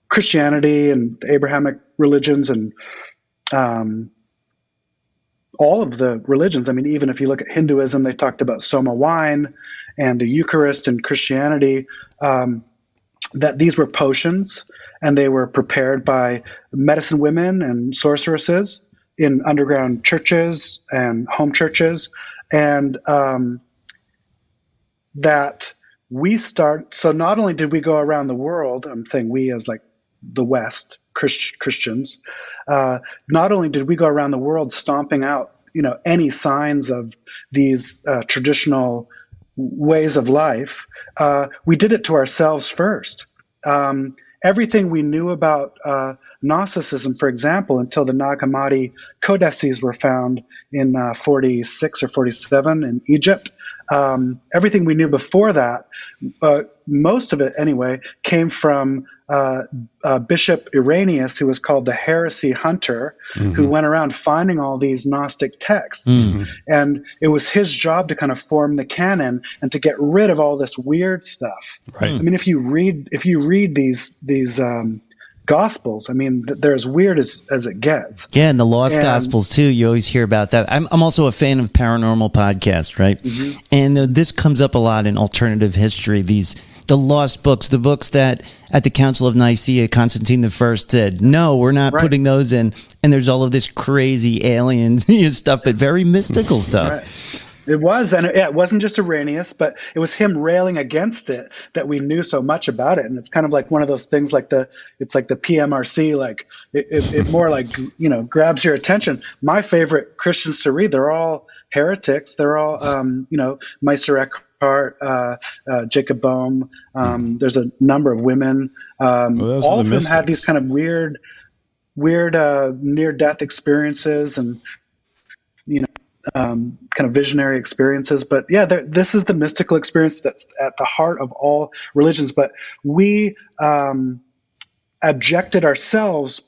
Christianity and the Abrahamic religions and all of the religions. I mean, even if you look at Hinduism, they talked about Soma wine and the Eucharist and Christianity, that these were potions, and they were prepared by medicine women and sorceresses in underground churches and home churches. And that we so not only did we go around the world, I'm saying we as like the West, Christians, not only did we go around the world stomping out, any signs of these traditional ways of life, we did it to ourselves first. Everything we knew about Gnosticism, for example, until the Nag Hammadi codices were found in 46 or 47 in Egypt, everything we knew before that, most of it anyway, came from Bishop Irenaeus, who was called the heresy hunter, who went around finding all these Gnostic texts. And it was his job to kind of form the canon and to get rid of all this weird stuff. Right. I mean, if you read these Gospels, I mean, they're as weird as it gets. Yeah, and the Lost Gospels too. You always hear about that. I'm also a fan of Paranormal Podcasts, right? And this comes up a lot in alternative history. The lost books, the books that at the Council of Nicaea, Constantine I said, no, we're not putting those in. And there's all of this crazy alien stuff, but very mystical stuff. Right. It was, and it wasn't just Irenaeus, but it was him railing against it that we knew so much about it. And it's kind of like one of those things, it's like the PMRC, like it more like grabs your attention. My favorite Christians to read, they're all heretics. They're all Meister Eckhart, Jacob Boehme. There's a number of women. All of them had these kind of weird near-death experiences and kind of visionary experiences. But yeah, this is the mystical experience that's at the heart of all religions. But we abjected ourselves,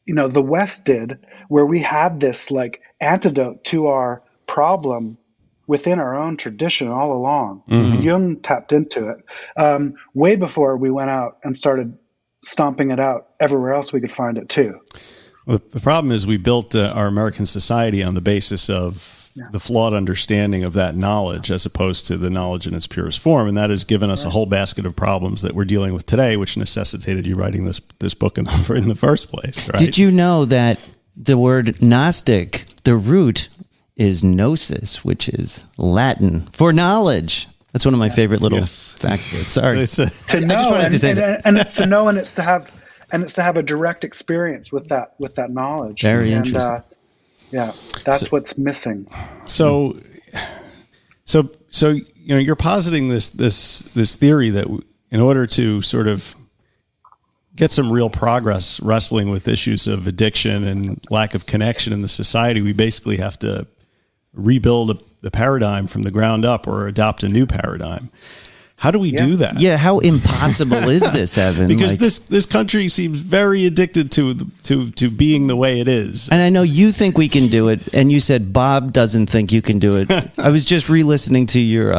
the West did, where we had this like antidote to our problem within our own tradition all along. Jung tapped into it way before we went out and started stomping it out everywhere else we could find it too. Well, the problem is we built our American society on the basis of the flawed understanding of that knowledge as opposed to the knowledge in its purest form. And that has given us a whole basket of problems that we're dealing with today, which necessitated you writing this book in the first place. Right? Did you know that the word Gnostic, the root is gnosis, which is Latin for knowledge? That's one of my favorite little facts. Sorry. To know, and it's to know, and it's to have... And it's to have a direct experience with that knowledge. Very interesting. That's what's missing. So you're positing this theory that in order to sort of get some real progress wrestling with issues of addiction and lack of connection in the society, we basically have to rebuild the paradigm from the ground up or adopt a new paradigm. How do we do that? Yeah, how impossible is this, Evan? Because this country seems very addicted to being the way it is. And I know you think we can do it, and you said Bob doesn't think you can do it. I was just re-listening to your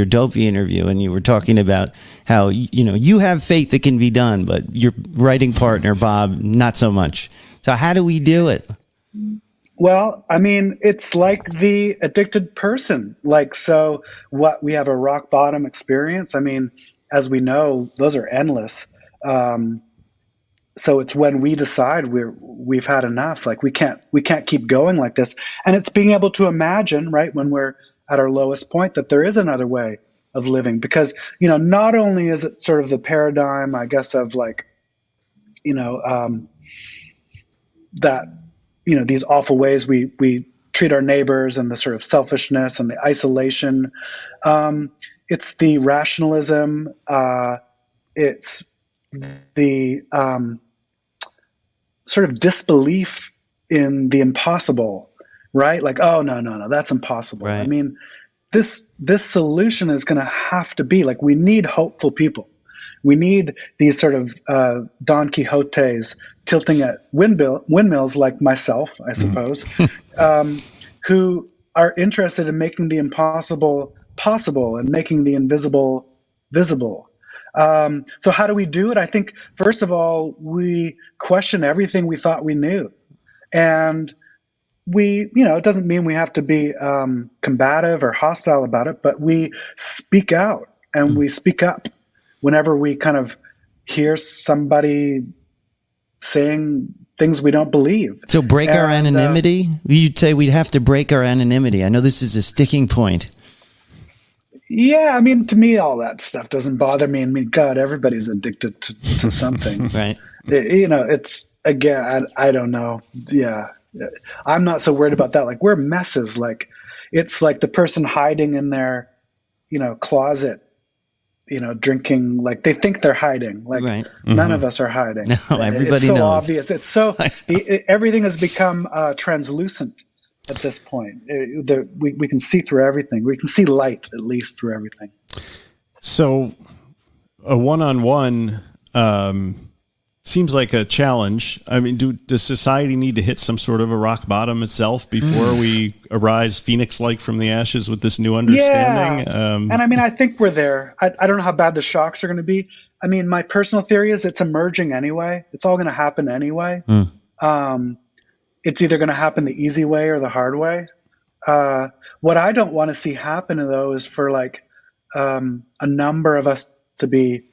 Dopey interview, and you were talking about how you have faith it can be done, but your writing partner Bob not so much. So how do we do it? Well, I mean, it's like the addicted person. So what, we have a rock bottom experience. I mean, as we know, those are endless. so it's when we decide we've had enough, like we can't keep going like this. And it's being able to imagine, right, when we're at our lowest point, that there is another way of living. Because, not only is it sort of the paradigm, I guess, of like, that, these awful ways we treat our neighbors, and the sort of selfishness and the isolation. It's the rationalism. It's the sort of disbelief in the impossible, right? Like, oh, no, that's impossible. Right. I mean, this solution is going to have to be like, we need hopeful people. We need these sort of Don Quixotes tilting at windmills like myself, I suppose, who are interested in making the impossible possible and making the invisible visible. So how do we do it? I think, first of all, we question everything we thought we knew. And it doesn't mean we have to be combative or hostile about it, but we speak out and we speak up whenever we kind of hear somebody saying things we don't believe. So break our anonymity? You'd say we'd have to break our anonymity. I know this is a sticking point. Yeah, I mean, to me, all that stuff doesn't bother me. I mean, God, everybody's addicted to something. Right. It's, again, I don't know. Yeah. I'm not so worried about that. Like, we're messes. Like, it's like the person hiding in their, closet, drinking, like they think they're hiding. Like, right. None of us are hiding. No, everybody it's so knows. Obvious. It's so, everything has become translucent at this point. We can see through everything. We can see light, at least, through everything. So a one-on-one seems like a challenge. I mean, does society need to hit some sort of a rock bottom itself before we arise phoenix-like from the ashes with this new understanding? Yeah. And I mean, I think we're there. I don't know how bad the shocks are going to be. I mean, my personal theory is it's emerging anyway. It's all going to happen anyway. It's either going to happen the easy way or the hard way. What I don't want to see happen, though, is for like a number of us to be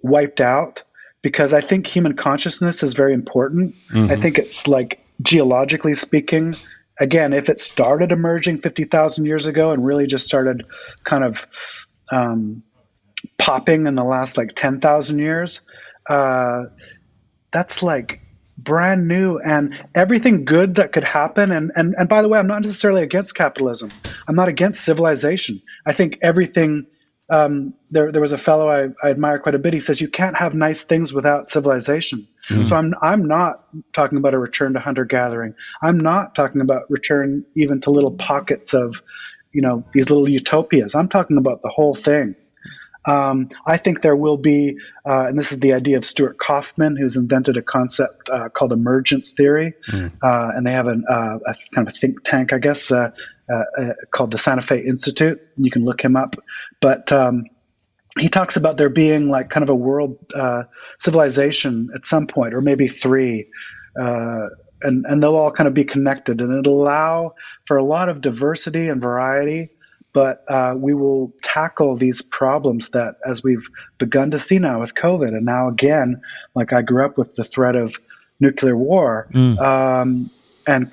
wiped out, because I think human consciousness is very important. I think it's like, geologically speaking, again, if it started emerging 50,000 years ago and really just started kind of popping in the last like 10,000 years, that's like brand new, and everything good that could happen. And by the way, I'm not necessarily against capitalism. I'm not against civilization. I think everything, there was a fellow I admire quite a bit. He says, you can't have nice things without civilization. So I'm not talking about a return to hunter gathering. I'm not talking about return even to little pockets of, these little utopias. I'm talking about the whole thing. I think there will be, and this is the idea of Stuart Kauffman, who's invented a concept called emergence theory. And they have a kind of a think tank, I guess, called the Santa Fe Institute. You can look him up. But he talks about there being like kind of a world civilization at some point, or maybe three. And they'll all kind of be connected. And it'll allow for a lot of diversity and variety. But we will tackle these problems that, as we've begun to see now with COVID, and now again, like I grew up with the threat of nuclear war, and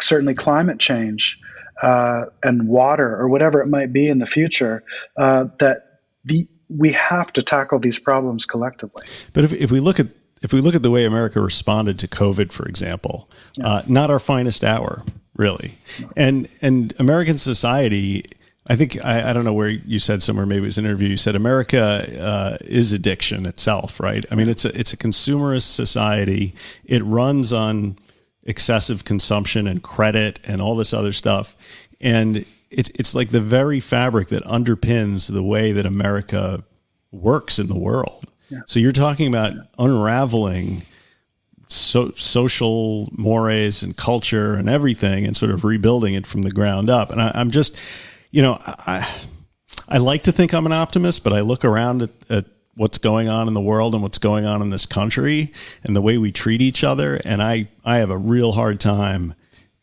certainly climate change, and water, or whatever it might be in the future, we have to tackle these problems collectively. But if we look at the way America responded to COVID, for example, not our finest hour, really, and American society. I think, I don't know where you said somewhere, maybe it was an interview, you said America is addiction itself, right? I mean, it's a consumerist society. It runs on excessive consumption and credit and all this other stuff. And it's like the very fabric that underpins the way that America works in the world. Yeah. So you're talking about unraveling social mores and culture and everything and sort of rebuilding it from the ground up. And I'm just... I like to think I'm an optimist, but I look around at what's going on in the world and what's going on in this country and the way we treat each other, and I have a real hard time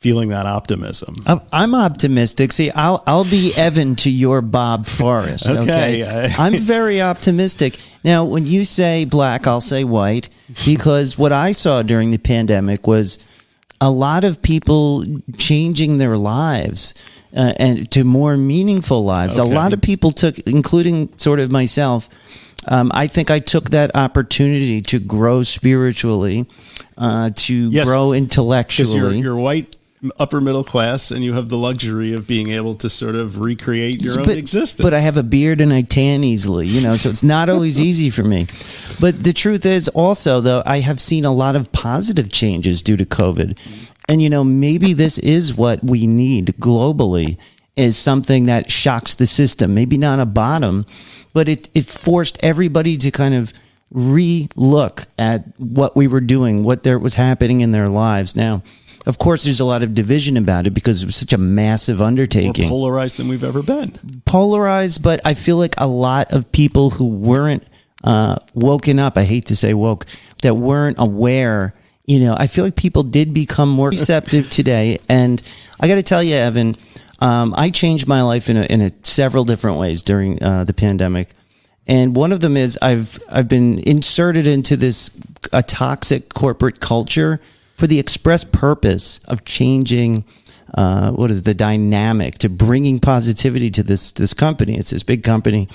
feeling that optimism. I'm optimistic. See, I'll be Evan to your Bob Forrest. Okay. I'm very optimistic. Now, when you say black, I'll say white, because what I saw during the pandemic was a lot of people changing their lives and to more meaningful lives. Okay. A lot of people took, including sort of myself, I think I took that opportunity to grow spiritually, to grow intellectually. Because you're white, upper middle class, and you have the luxury of being able to sort of recreate your own existence. But I have a beard and I tan easily, so it's not always easy for me. But the truth is also, though, I have seen a lot of positive changes due to COVID. And, maybe this is what we need globally, is something that shocks the system. Maybe not a bottom, but it forced everybody to kind of re-look at what we were doing, what was happening in their lives. Now, of course, there's a lot of division about it because it was such a massive undertaking. More polarized than we've ever been. Polarized, but I feel like a lot of people who weren't woken up, I hate to say woke, that weren't aware, I feel like people did become more receptive today. And I got to tell you, Evan, I changed my life in several different ways during the pandemic. And one of them is I've been inserted into a toxic corporate culture for the express purpose of changing the dynamic, to bringing positivity to this company. It's this big company,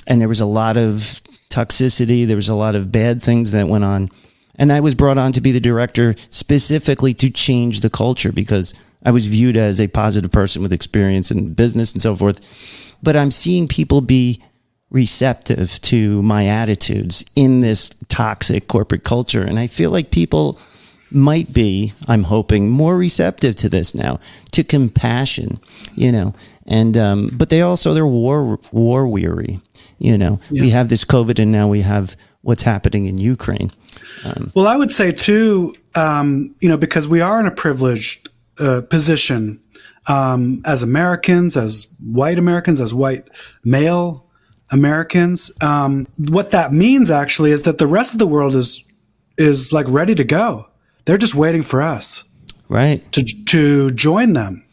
and there was a lot of toxicity. There was a lot of bad things that went on, and I was brought on to be the director specifically to change the culture because I was viewed as a positive person with experience in business and so forth. But I'm seeing people be receptive to my attitudes in this toxic corporate culture, and I feel like people might be, I'm hoping, more receptive to this now, to compassion, and but they're war weary, Yeah. We have this COVID, and now we have what's happening in Ukraine. Well, I would say too, because we are in a privileged position as Americans, as white male Americans. What that means actually is that the rest of the world is like ready to go. They're just waiting for us, right, to join them.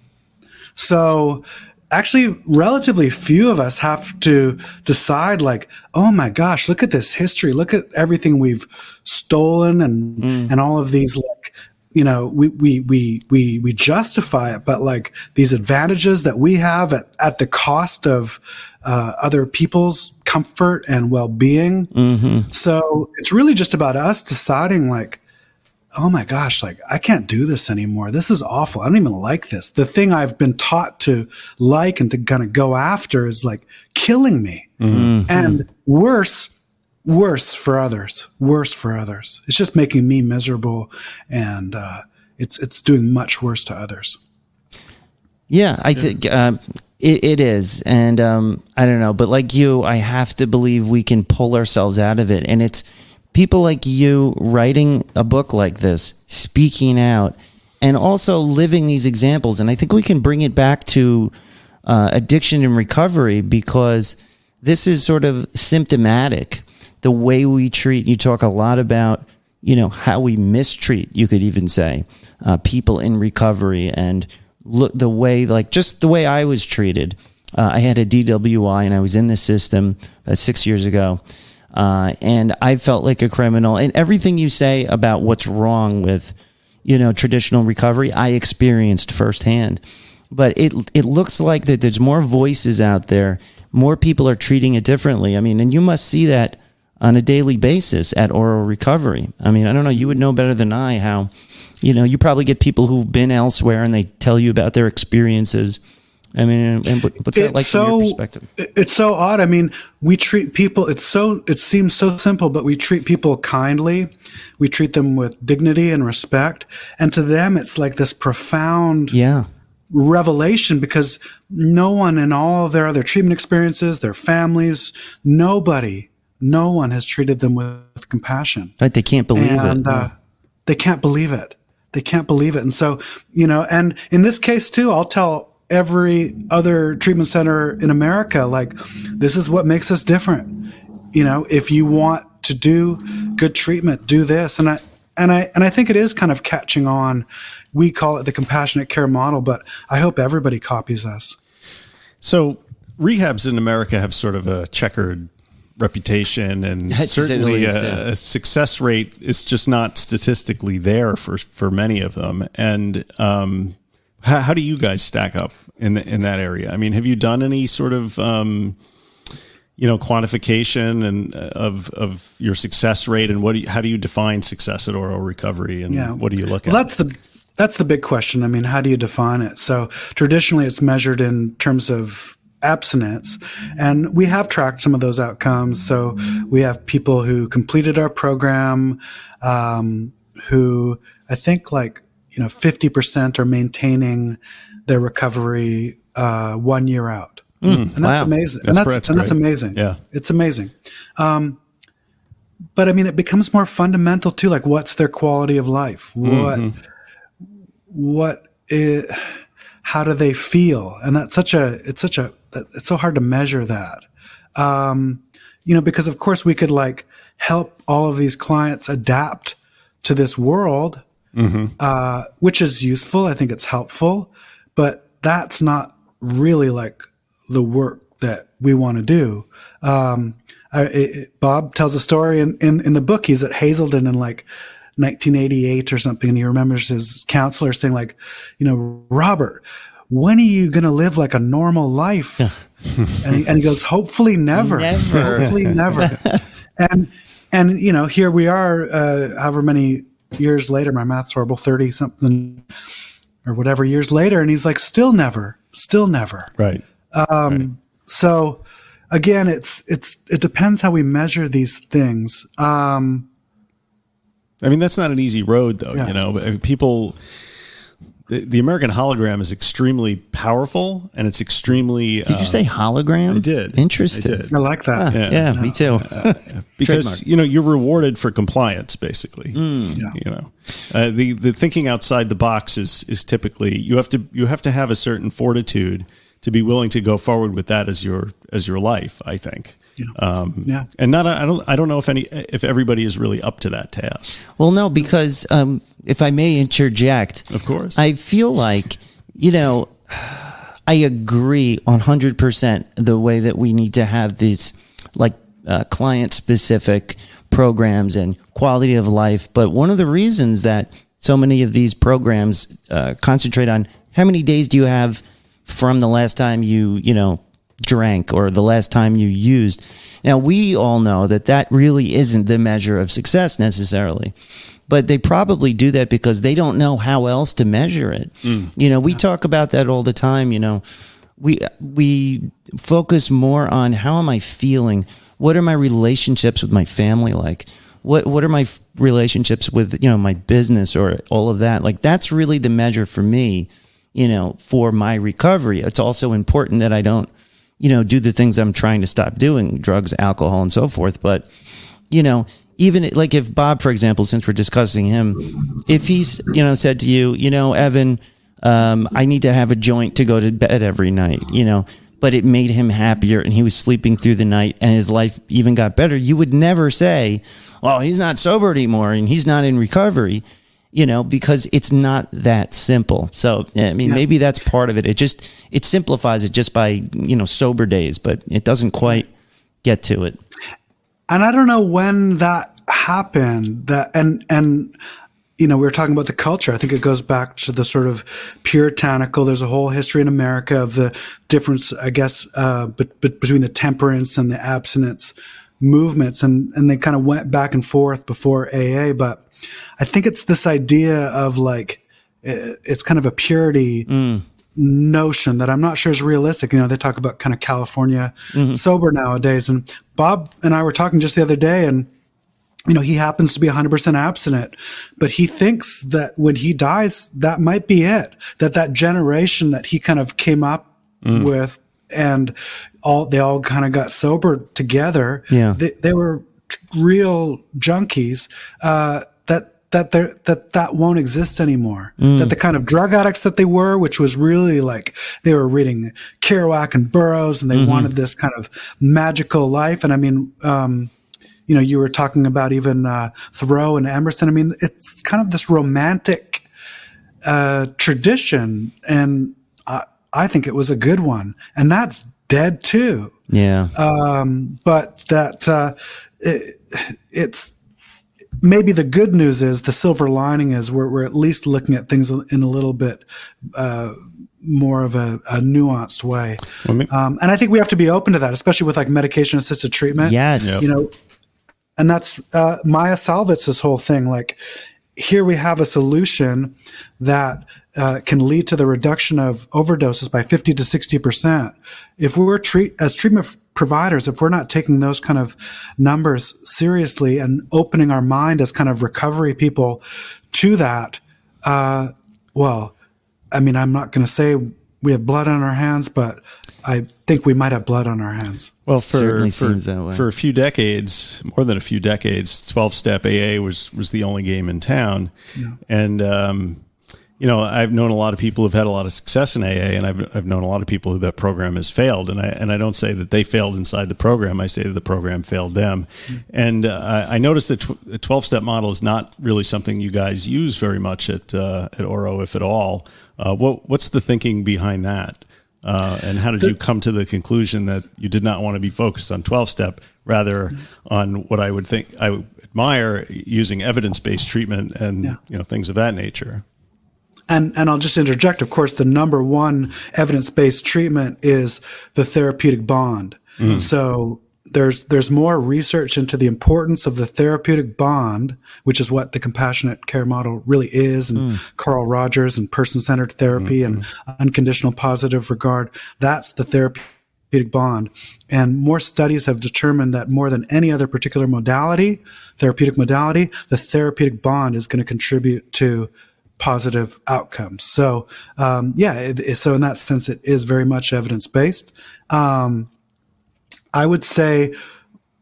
So actually, relatively few of us have to decide like, oh my gosh, look at this history. Look at everything we've stolen and all of these, like, we justify it, but like these advantages that we have at the cost of other people's comfort and well-being. Mm-hmm. So it's really just about us deciding like, oh my gosh, like I can't do this anymore. This is awful. I don't even like this. The thing I've been taught to like and to kind of go after is like killing me. Mm-hmm. And worse for others. It's just making me miserable, and it's doing much worse to others. Yeah, I think it is. And I don't know, but like you, I have to believe we can pull ourselves out of it. And it's people like you writing a book like this, speaking out, and also living these examples. And I think we can bring it back to addiction and recovery, because this is sort of symptomatic. The way we treat, you talk a lot about, how we mistreat, you could even say, people in recovery, and look the way I was treated. I had a DWI and I was in the system 6 years ago. And I felt like a criminal, and everything you say about what's wrong with, traditional recovery, I experienced firsthand. But it looks like that there's more voices out there. More people are treating it differently. I mean, and you must see that on a daily basis at Oro Recovery. I mean, I don't know, you would know better than I how, you probably get people who've been elsewhere and they tell you about their experiences. I mean, and what's that like from your perspective? It's so odd. I mean, we treat people, it seems so simple, but we treat people kindly. We treat them with dignity and respect. And to them, it's like this profound revelation, because no one in all of their other treatment experiences, their families, no one has treated them with compassion. Right, they can't believe it. They can't believe it. They can't believe it. And so, and in this case too, I'll tell every other treatment center in America, like, this is what makes us different. If you want to do good treatment, do this. And I think it is kind of catching on. We call it the compassionate care model, but I hope everybody copies us. So rehabs in America have sort of a checkered reputation, and certainly a success rate is just not statistically there for many of them. And how do you guys stack up in that area? I mean, have you done any sort of quantification and of your success rate, and how do you define success at Oro Recovery, and what do you look at? Well, that's the big question. I mean, how do you define it? So traditionally it's measured in terms of abstinence, and we have tracked some of those outcomes. So we have people who completed our program, who I think 50% are maintaining their recovery 1 year out. And that's amazing. That's amazing. Yeah. It's amazing. But I mean, it becomes more fundamental too. Like, what's their quality of life? How do they feel? And that's it's so hard to measure that. Because of course we could help all of these clients adapt to this world, which is useful. I think it's helpful, but that's not really the work that we want to do. Bob tells a story in the book. He's at Hazelden in 1988 or something, and he remembers his counselor saying Robert, when are you going to live like a normal life? and he goes, hopefully never. Hopefully never. And here we are, however many years later, my math's horrible, 30 something or whatever years later, and he's like, still never. Right. So again, it depends how we measure these things. I mean, that's not an easy road, though. People, the American hologram is extremely powerful, and it's extremely. Did you say hologram? I did. Interesting. I did. I like that. Yeah, me too. Because you're rewarded for compliance, basically. The thinking outside the box is typically you have to have a certain fortitude to be willing to go forward with that as your life, I think. And I don't know if everybody is really up to that task. Well, no, because if I may interject, of course, I feel like I agree 100% the way that we need to have these client specific programs and quality of life. But one of the reasons that so many of these programs concentrate on how many days do you have from the last time you drank or the last time you used. Now, we all know that really isn't the measure of success necessarily, but they probably do that because they don't know how else to measure it. We talk about that all the time. We focus more on how am I feeling? What are my relationships with my family like? What are my relationships with, my business or all of that? That's really the measure for me, for my recovery. It's also important that I don't, do the things I'm trying to stop doing, drugs, alcohol, and so forth. But, even if Bob, for example, since we're discussing him, if he's, said to you, Evan, I need to have a joint to go to bed every night, but it made him happier and he was sleeping through the night and his life even got better. You would never say, well, he's not sober anymore and he's not in recovery, because it's not that simple. So, I mean, maybe that's part of it. It simplifies it just by, sober days, but it doesn't quite get to it. And I don't know when that happened, and we were talking about the culture. I think it goes back to the sort of puritanical. There's a whole history in America of the difference, I guess, between the temperance and the abstinence movements, and they kind of went back and forth before AA. But I think it's this idea of it's kind of a purity notion that I'm not sure is realistic. They talk about kind of California sober nowadays, and Bob and I were talking just the other day, and he happens to be 100% abstinent, but he thinks that when he dies, that might be it. That generation that he kind of came up with, and they all kind of got sober together. Yeah, they were real junkies. That won't exist anymore. That the kind of drug addicts that they were, which was really they were reading Kerouac and Burroughs, and they wanted this kind of magical life. And I mean, you were talking about even Thoreau and Emerson. I mean, it's kind of this romantic tradition, and I think it was a good one, and that's dead too. Yeah. But that it's maybe the good news is, the silver lining is we're at least looking at things in a little bit more of a nuanced way. And I think we have to be open to that, especially with like medication assisted treatment. Yes. And that's Maya Salvitz's whole thing. Like, here we have a solution that can lead to the reduction of overdoses by 50 to 60%. If we're as treatment providers, if we're not taking those kind of numbers seriously and opening our mind as kind of recovery people to that, well, I mean, I'm not going to say we have blood on our hands, but I think we might have blood on our hands. Well, Seems that way. for a few decades, more than a few decades, 12-step AA was the only game in town. Yeah. And, I've known a lot of people who've had a lot of success in AA, and I've known a lot of people who that program has failed. And I don't say that they failed inside the program. I say that the program failed them. Mm-hmm. And I noticed that the 12-step model is not really something you guys use very much at Oro, if at all. What's the thinking behind that? And how did you come to the conclusion that you did not want to be focused on 12-step, rather on what I would admire, using evidence-based treatment and things of that nature? And I'll just interject. Of course, the number one evidence-based treatment is the therapeutic bond. Mm. So there's more research into the importance of the therapeutic bond, which is what the compassionate care model really is, and Carl Rogers and person-centered therapy and unconditional positive regard. That's the therapeutic bond. And more studies have determined that more than any other particular therapeutic modality, the therapeutic bond is going to contribute to positive outcomes. So, so in that sense, it is very much evidence-based. I would say,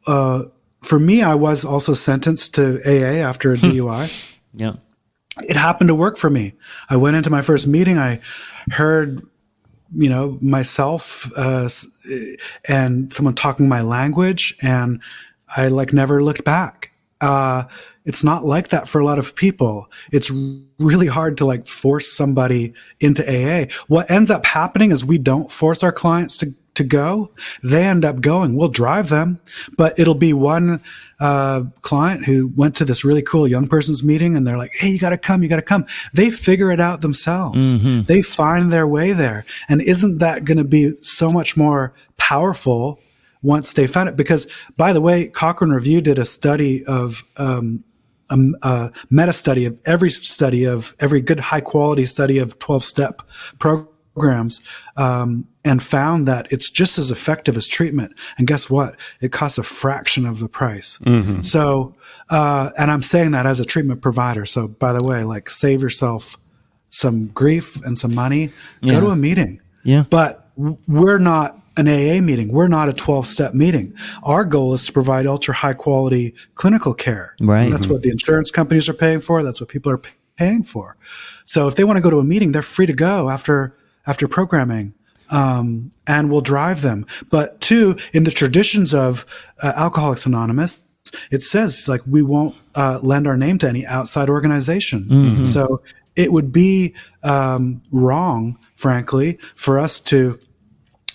for me, I was also sentenced to AA after a DUI. Yeah. It happened to work for me. I went into my first meeting. I heard, myself, and someone talking my language, and I never looked back. It's not like that for a lot of people. It's really hard to force somebody into AA. What ends up happening is we don't force our clients to go. They end up going. We'll drive them, but it'll be one client who went to this really cool young person's meeting, and they're like, "Hey, you got to come. You got to come." They figure it out themselves. Mm-hmm. They find their way there. And isn't that going to be so much more powerful once they found it? Because, by the way, Cochrane Review did a study of a meta study of every good high quality study of 12-step programs, and found that it's just as effective as treatment. And guess what? It costs a fraction of the price. Mm-hmm. So, and I'm saying that as a treatment provider. So, by the way, save yourself some grief and some money. Yeah. Go to a meeting. Yeah. But we're not an AA meeting. We're not a 12-step meeting. Our goal is to provide ultra high quality clinical care. Right. And that's what the insurance companies are paying for. That's what people are paying for. So if they want to go to a meeting, they're free to go after programming, and we'll drive them. But two, in the traditions of Alcoholics Anonymous, it says we won't lend our name to any outside organization. Mm-hmm. So it would be wrong, frankly, for us to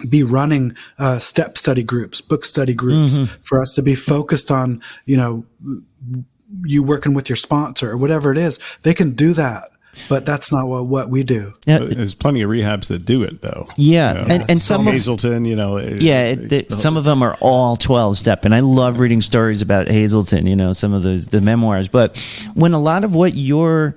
be running step study groups, book study groups, for us to be focused on, you working with your sponsor or whatever it is. They can do that, but that's not what we do. Yeah. There's plenty of rehabs that do it, though. Yeah, and some Hazelton, some of them are all 12-step, and I love reading stories about Hazelton. Some of the memoirs. But when a lot of what you're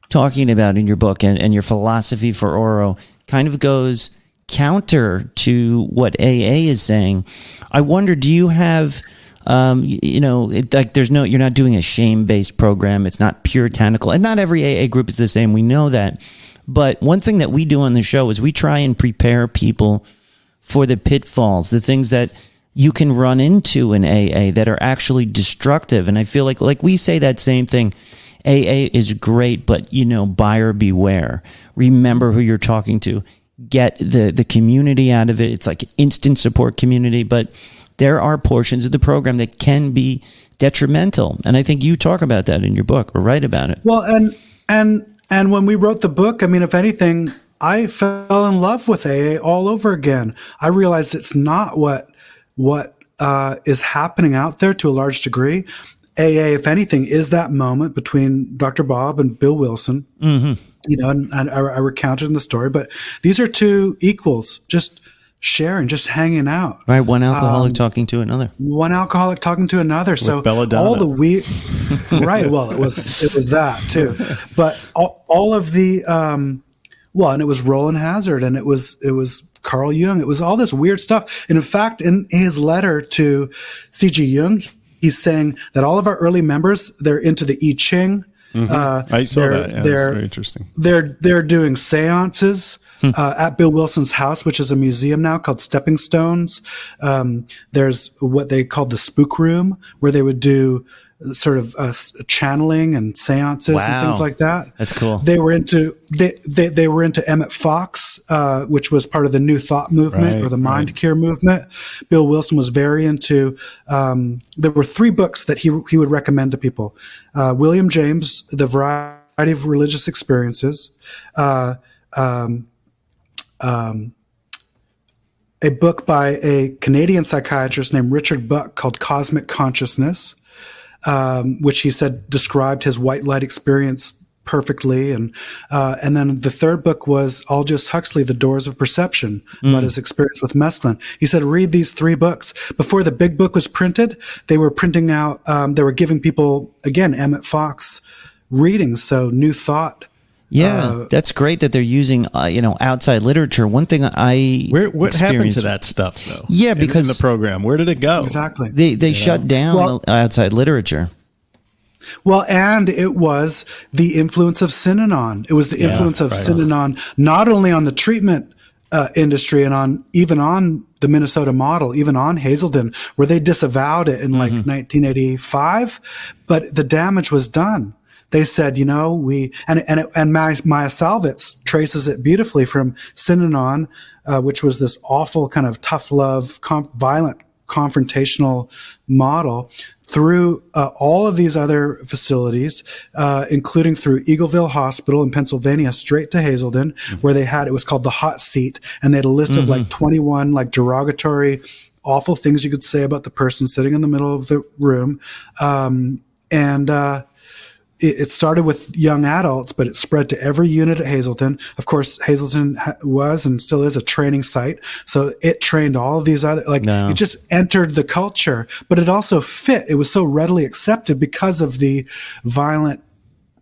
talking about in your book and your philosophy for Oro kind of goes counter to what AA is saying, I wonder, do you have, you're not doing a shame-based program. It's not puritanical, and not every AA group is the same. We know that. But one thing that we do on the show is we try and prepare people for the pitfalls, the things that you can run into in AA that are actually destructive. And I feel like we say that same thing. AA is great, but, buyer beware. Remember who you're talking to. Get the community out of it. It's like instant support community, but there are portions of the program that can be detrimental. And I think you talk about that in your book or write about it. Well, and when we wrote the book, I mean, if anything, I fell in love with AA all over again. I realized it's not what is happening out there to a large degree. AA, if anything, is that moment between Dr. Bob and Bill Wilson. Mm-hmm. You know, and I recounted in the story, but these are two equals, just sharing, just hanging out. Right, one alcoholic talking to another. One alcoholic talking to another. With so belladonna. All the weird, right? Well, it was that too, but all of the well, and it was Roland Hazard, and it was Carl Jung. It was all this weird stuff. And in fact, in his letter to C.G. Jung, he's saying that all of our early members, they're into the I Ching. Mm-hmm. I saw that. Yeah, that's very interesting. They're doing seances at Bill Wilson's house, which is a museum now called Stepping Stones. There's what they called the spook room, where they would do sort of channeling and seances and things like that. That's cool. They were into they were into Emmett Fox, which was part of the New Thought movement or the Mind Cure movement. Bill Wilson was very into. There were 3 books that he would recommend to people: William James, The Variety of Religious Experiences. A book by a Canadian psychiatrist named Richard Buck called Cosmic Consciousness, which he said described his white light experience perfectly. And then the 3rd book was Aldous Huxley, The Doors of Perception, about his experience with mescaline. He said, read these 3 books. Before the big book was printed, they were printing out, they were giving people, again, Emmett Fox readings. So New Thought. Yeah, that's great that they're using, outside literature. One thing what happened to that stuff though? Yeah, because in the program, where did it go? Exactly. They shut down the outside literature. Well, and it was the influence of Synanon. It was the influence of Synanon, not only on the treatment industry and even on the Minnesota model, even on Hazelden, where they disavowed it in 1985, but the damage was done. They said, and Maya Salvitz traces it beautifully from Synanon, which was this awful kind of tough love, violent, confrontational model, through all of these other facilities, including through Eagleville Hospital in Pennsylvania, straight to Hazelden, where it was called the hot seat, and they had a list of 21 derogatory, awful things you could say about the person sitting in the middle of the room, It started with young adults, but it spread to every unit at Hazelden. Of course, Hazelden was and still is a training site. So it trained all of these other, it just entered the culture, but it also fit. It was so readily accepted because of the violent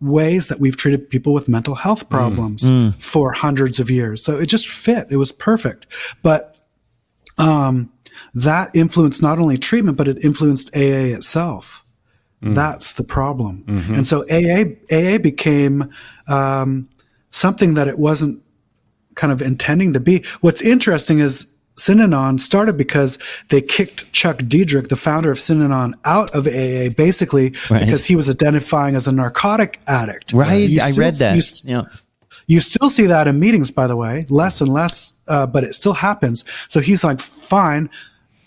ways that we've treated people with mental health problems for hundreds of years. So it just fit. It was perfect. But that influenced not only treatment, but it influenced AA itself. That's the problem. And so AA became something that it wasn't kind of intending to be. What's interesting is Synanon started because they kicked Chuck Diedrich, the founder of Synanon, out of AA, basically because he was identifying as a narcotic addict. Right, I read that. You still see that in meetings, by the way, less and less, but it still happens. So he's like, fine.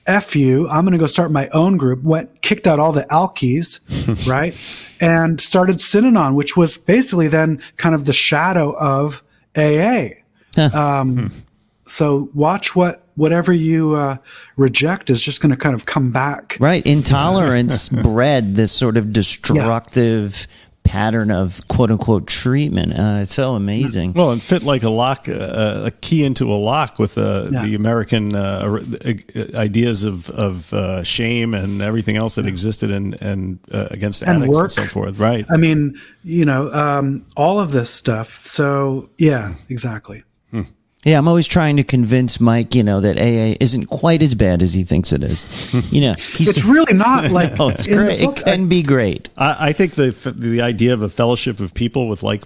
F you, I'm going to go start my own group, kicked out all the alkies, right? And started Synanon, which was basically then kind of the shadow of AA. So watch whatever you reject is just going to kind of come back. Right. Intolerance bred this sort of destructive pattern of quote unquote treatment. It's so amazing. Well, and fit like a lock, a key into a lock with the American ideas of shame and everything else that existed and against addicts and so forth. Right. I mean, all of this stuff. So yeah, exactly. Yeah, I'm always trying to convince Mike, that AA isn't quite as bad as he thinks it is. It's really not like. No, it's great. It can be great. I think the idea of a fellowship of people with I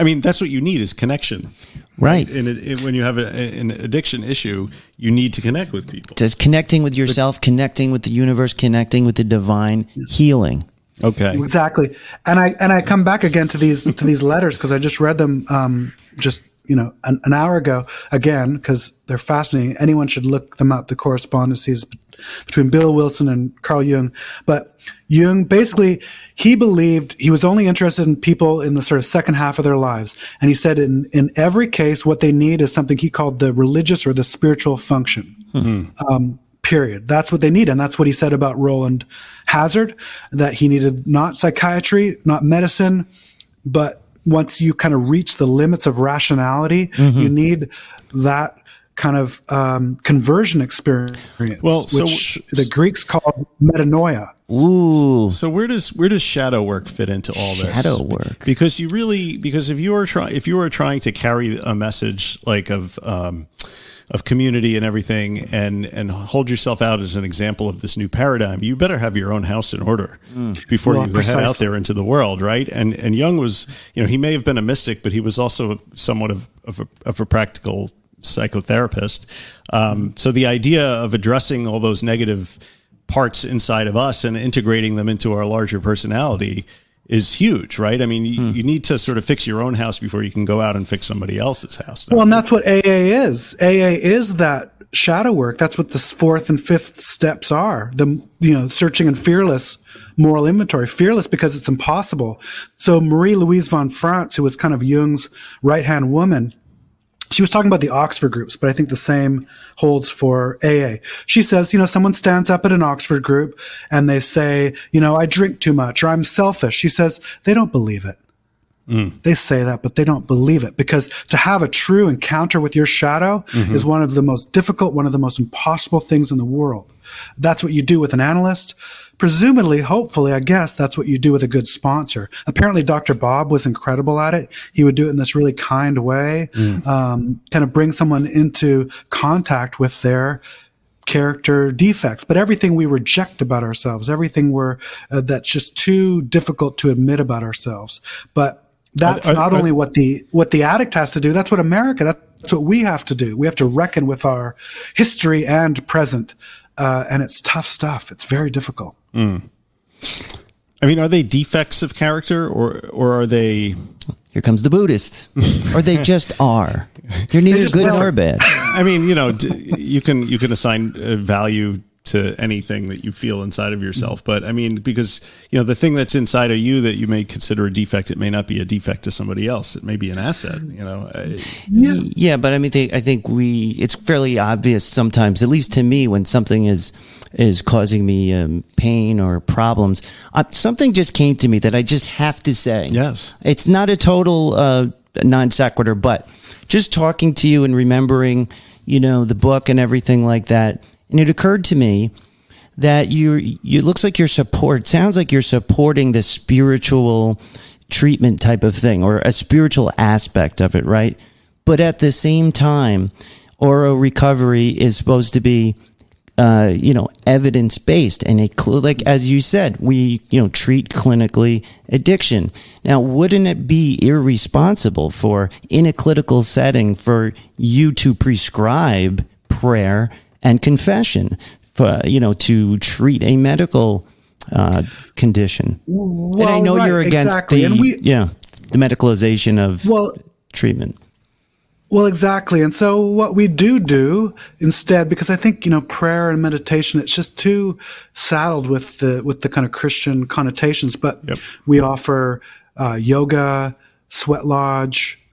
mean, that's what you need is connection. Right. And when you have an addiction issue, you need to connect with people. Just connecting with yourself, connecting with the universe, connecting with the divine, healing. Okay. Exactly. And I come back again to these letters because I just read them an hour ago again because they're fascinating. Anyone should look them up. The correspondences between Bill Wilson and Carl Jung. But Jung, basically, he believed he was only interested in people in the sort of second half of their lives. And he said in every case, what they need is something he called the religious or the spiritual function. Period. That's what they need. And that's what he said about Roland Hazard, that he needed not psychiatry, not medicine, but once you kind of reach the limits of rationality, you need that kind of conversion experience, which the Greeks called metanoia. Ooh. So where does shadow work fit into all this? Shadow work. Because if you were trying to carry a message like of community and everything, and hold yourself out as an example of this new paradigm, you better have your own house in order before you head out there into the world, right? And Jung was, he may have been a mystic, but he was also somewhat of a practical psychotherapist. So the idea of addressing all those negative parts inside of us and integrating them into our larger personality is huge, right? I mean, you need to sort of fix your own house before you can go out and fix somebody else's house. Well, and that's what AA is. AA is that shadow work. That's what the fourth and fifth steps are. Searching and fearless moral inventory. Fearless because it's impossible. So Marie-Louise von Franz, who was kind of Jung's right-hand woman, she was talking about the Oxford groups, but I think the same holds for AA. She says, someone stands up at an Oxford group and they say, I drink too much or I'm selfish. She says, they don't believe it. They say that, but they don't believe it, because to have a true encounter with your shadow is one of the most difficult, one of the most impossible things in the world. That's what you do with an analyst. Presumably, hopefully, I guess that's what you do with a good sponsor. Apparently, Dr. Bob was incredible at it. He would do it in this really kind way, kind of bring someone into contact with their character defects, but everything we reject about ourselves, everything that's just too difficult to admit about ourselves. But that's not only what the addict has to do. That's what that's what we have to do. We have to reckon with our history and present. And it's tough stuff. It's very difficult. I mean, are they defects of character or are they... Here comes the Buddhist. Or they just are. They're neither good nor bad. I mean, you can assign value to anything that you feel inside of yourself. But I mean, because, the thing that's inside of you that you may consider a defect, it may not be a defect to somebody else. It may be an asset, Yeah, but I mean, I think it's fairly obvious sometimes, at least to me, when something is causing me pain or problems. Something just came to me that I just have to say. Yes. It's not a total non sequitur, but just talking to you and remembering, the book and everything like that. And it occurred to me that it looks like sounds like you're supporting the spiritual treatment type of thing, or a spiritual aspect of it, right? But at the same time, Oro Recovery is supposed to be, evidence-based. And like, as you said, we, treat clinically addiction. Now, wouldn't it be irresponsible in a clinical setting for you to prescribe prayer and confession to treat a medical condition? Well, and I know you're against the medicalization of treatment. Well, exactly. And so what we do instead, because I think, prayer and meditation, it's just too saddled with the kind of Christian connotations, but we offer yoga, sweat lodge,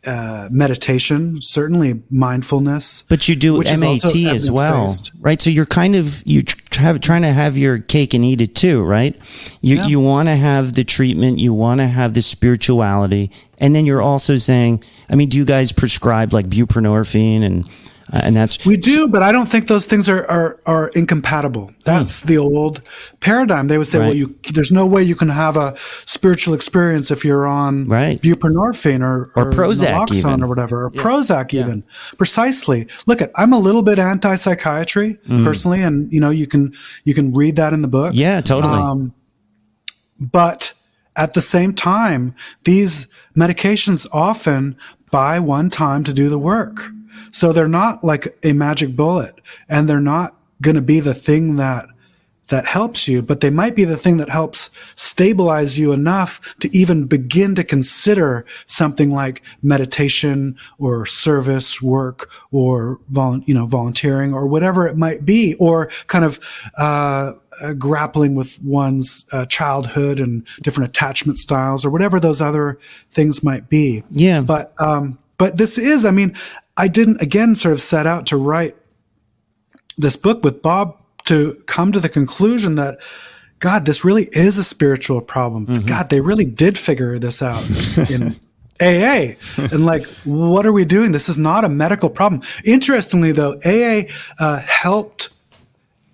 meditation, certainly mindfulness. But you do MAT as well, right? So you're trying to have your cake and eat it too, right? You want to have the treatment, you want to have the spirituality, and then you're also saying, I mean, do you guys prescribe like buprenorphine and that's... We do, but I don't think those things are incompatible. That's the old paradigm. They would say, well, there's no way you can have a spiritual experience if you're on buprenorphine or Prozac naloxone even. Or whatever, or Prozac even. Precisely. Look, I'm a little bit anti-psychiatry personally, and you can read that in the book. Yeah, totally. But at the same time, these medications often buy one time to do the work. So they're not like a magic bullet, and they're not going to be the thing that that helps you, but they might be the thing that helps stabilize you enough to even begin to consider something like meditation or service work or volunteering or whatever it might be, or kind of grappling with one's childhood and different attachment styles or whatever those other things might be. Yeah. But this is, I mean, I didn't, again, sort of set out to write this book with Bob to come to the conclusion that, God, this really is a spiritual problem. Mm-hmm. God, they really did figure this out in AA. And like, what are we doing? This is not a medical problem. Interestingly, though, AA helped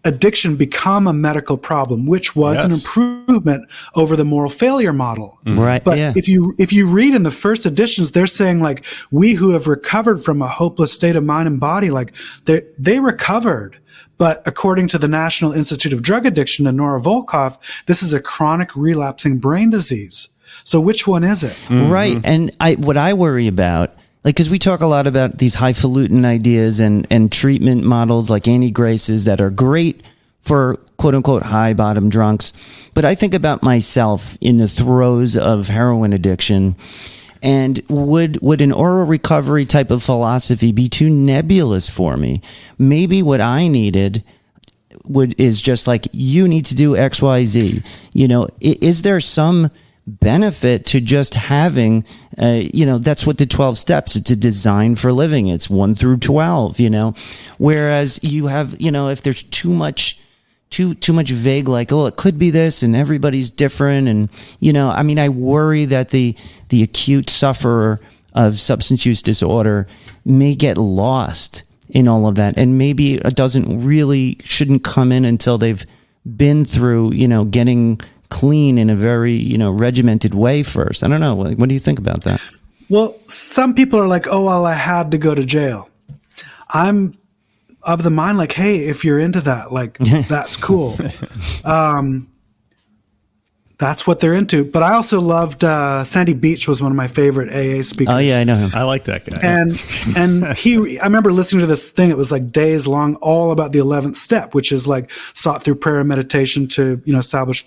addiction become a medical problem, which was an improvement over the moral failure model. Mm-hmm. Right. But if you read in the first editions, they're saying like, we who have recovered from a hopeless state of mind and body, like they recovered. But according to the National Institute of Drug Addiction and Nora Volkoff, this is a chronic relapsing brain disease. So which one is it? Mm-hmm. Right. And what I worry about, like, because we talk a lot about these highfalutin ideas and treatment models like anti-graces that are great for quote unquote high bottom drunks. But I think about myself in the throes of heroin addiction. And would an Oro recovery type of philosophy be too nebulous for me? Maybe what I needed is just like, you need to do X, Y, Z. You know, is there some benefit to just having, that's what the 12 steps, it's a design for living. It's 1 through 12, whereas you have, if there's too much vague, like, oh, it could be this and everybody's different. And, I worry that the acute sufferer of substance use disorder may get lost in all of that. And maybe it shouldn't come in until they've been through, getting clean in a very, regimented way first. I don't know. What do you think about that? Well, some people are like, oh, well, I had to go to jail. I'm of the mind, like, hey, if you're into that, like, that's cool. That's what they're into. But I also loved Sandy Beach was one of my favorite AA speakers. Oh yeah, I know him. I like that guy. And I remember listening to this thing. It was like days long, all about the 11th step, which is like sought through prayer and meditation to establish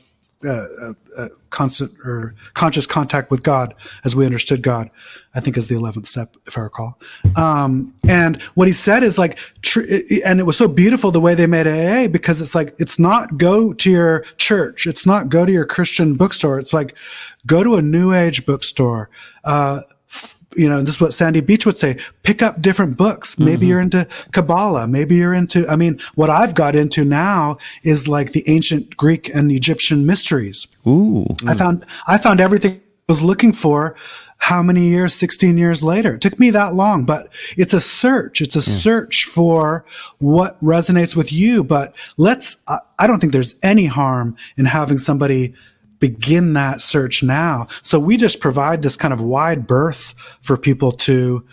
constant or conscious contact with God as we understood God, I think is the 11th step, if I recall. And what he said is like, and it was so beautiful the way they made AA, because it's like, it's not go to your church. It's not go to your Christian bookstore. It's like, go to a New Age bookstore. This is what Sandy Beach would say, pick up different books. Maybe you're into Kabbalah. Maybe you're into, what I've got into now is like the ancient Greek and Egyptian mysteries. Ooh. I found everything I was looking for. How many years? 16 years later. It took me that long, but it's a search. It's a search for what resonates with you. But I don't think there's any harm in having somebody begin that search now. So we just provide this kind of wide berth for people to,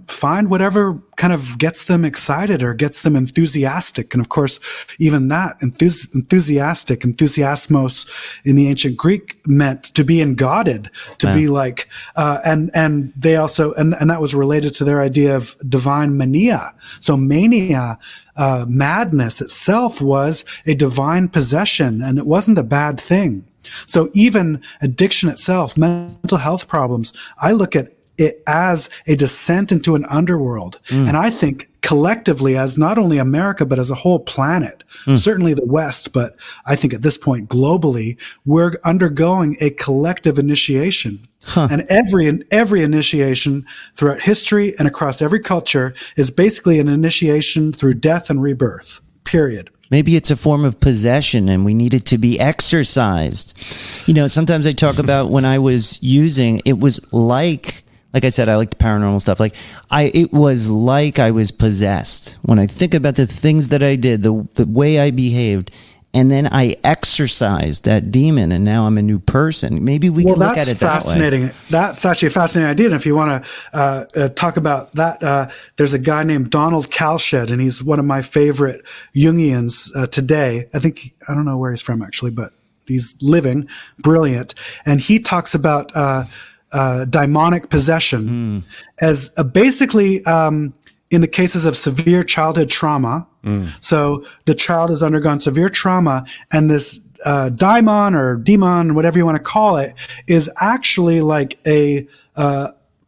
find whatever kind of gets them excited or gets them enthusiastic. And of course, even that enthusiasmos in the ancient Greek meant to be engodded, to be like, and they also, and that was related to their idea of divine mania. So mania, madness itself was a divine possession, and it wasn't a bad thing. So even addiction itself, mental health problems, I look at it as a descent into an underworld. And I think collectively, as not only America, but as a whole planet, certainly the West, but I think at this point globally, we're undergoing a collective initiation. And every initiation throughout history and across every culture is basically an initiation through death and rebirth, period. Maybe it's a form of possession and we need it to be exercised. Sometimes I talk about when I was using, it was like I said, I like the paranormal stuff. It was like I was possessed. When I think about the things that I did, the way I behaved, and then I exorcised that demon, and now I'm a new person. Maybe we can look at it that way. Fascinating. That's actually a fascinating idea. And if you want to talk about that, there's a guy named Donald Kalshed, and he's one of my favorite Jungians today. I don't know where he's from actually, but he's living, brilliant. And he talks about daimonic possession as basically in the cases of severe childhood trauma, so the child has undergone severe trauma, and this daimon or demon, whatever you want to call it, is actually like a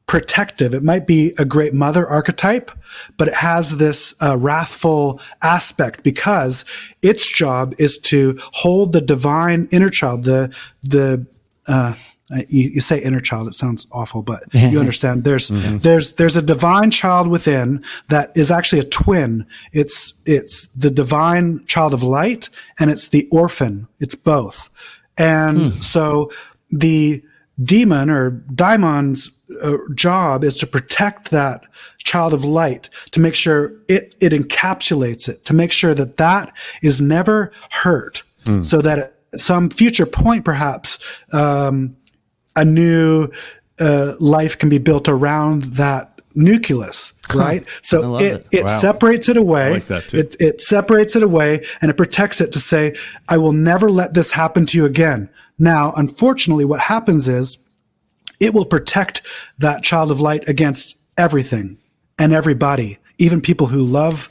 protective. It might be a great mother archetype, but it has this wrathful aspect because its job is to hold the divine inner child, you say inner child, it sounds awful, but you understand. There's a divine child within that is actually a twin. It's the divine child of light, and it's the orphan. It's both. And so the demon or daimon's job is to protect that child of light, to make sure it encapsulates it, to make sure that is never hurt, so that at some future point, perhaps, a new life can be built around that nucleus, right? So it separates it away. I like that too. It separates it away, and it protects it to say, I will never let this happen to you again. Now, unfortunately, what happens is it will protect that child of light against everything and everybody, even people who love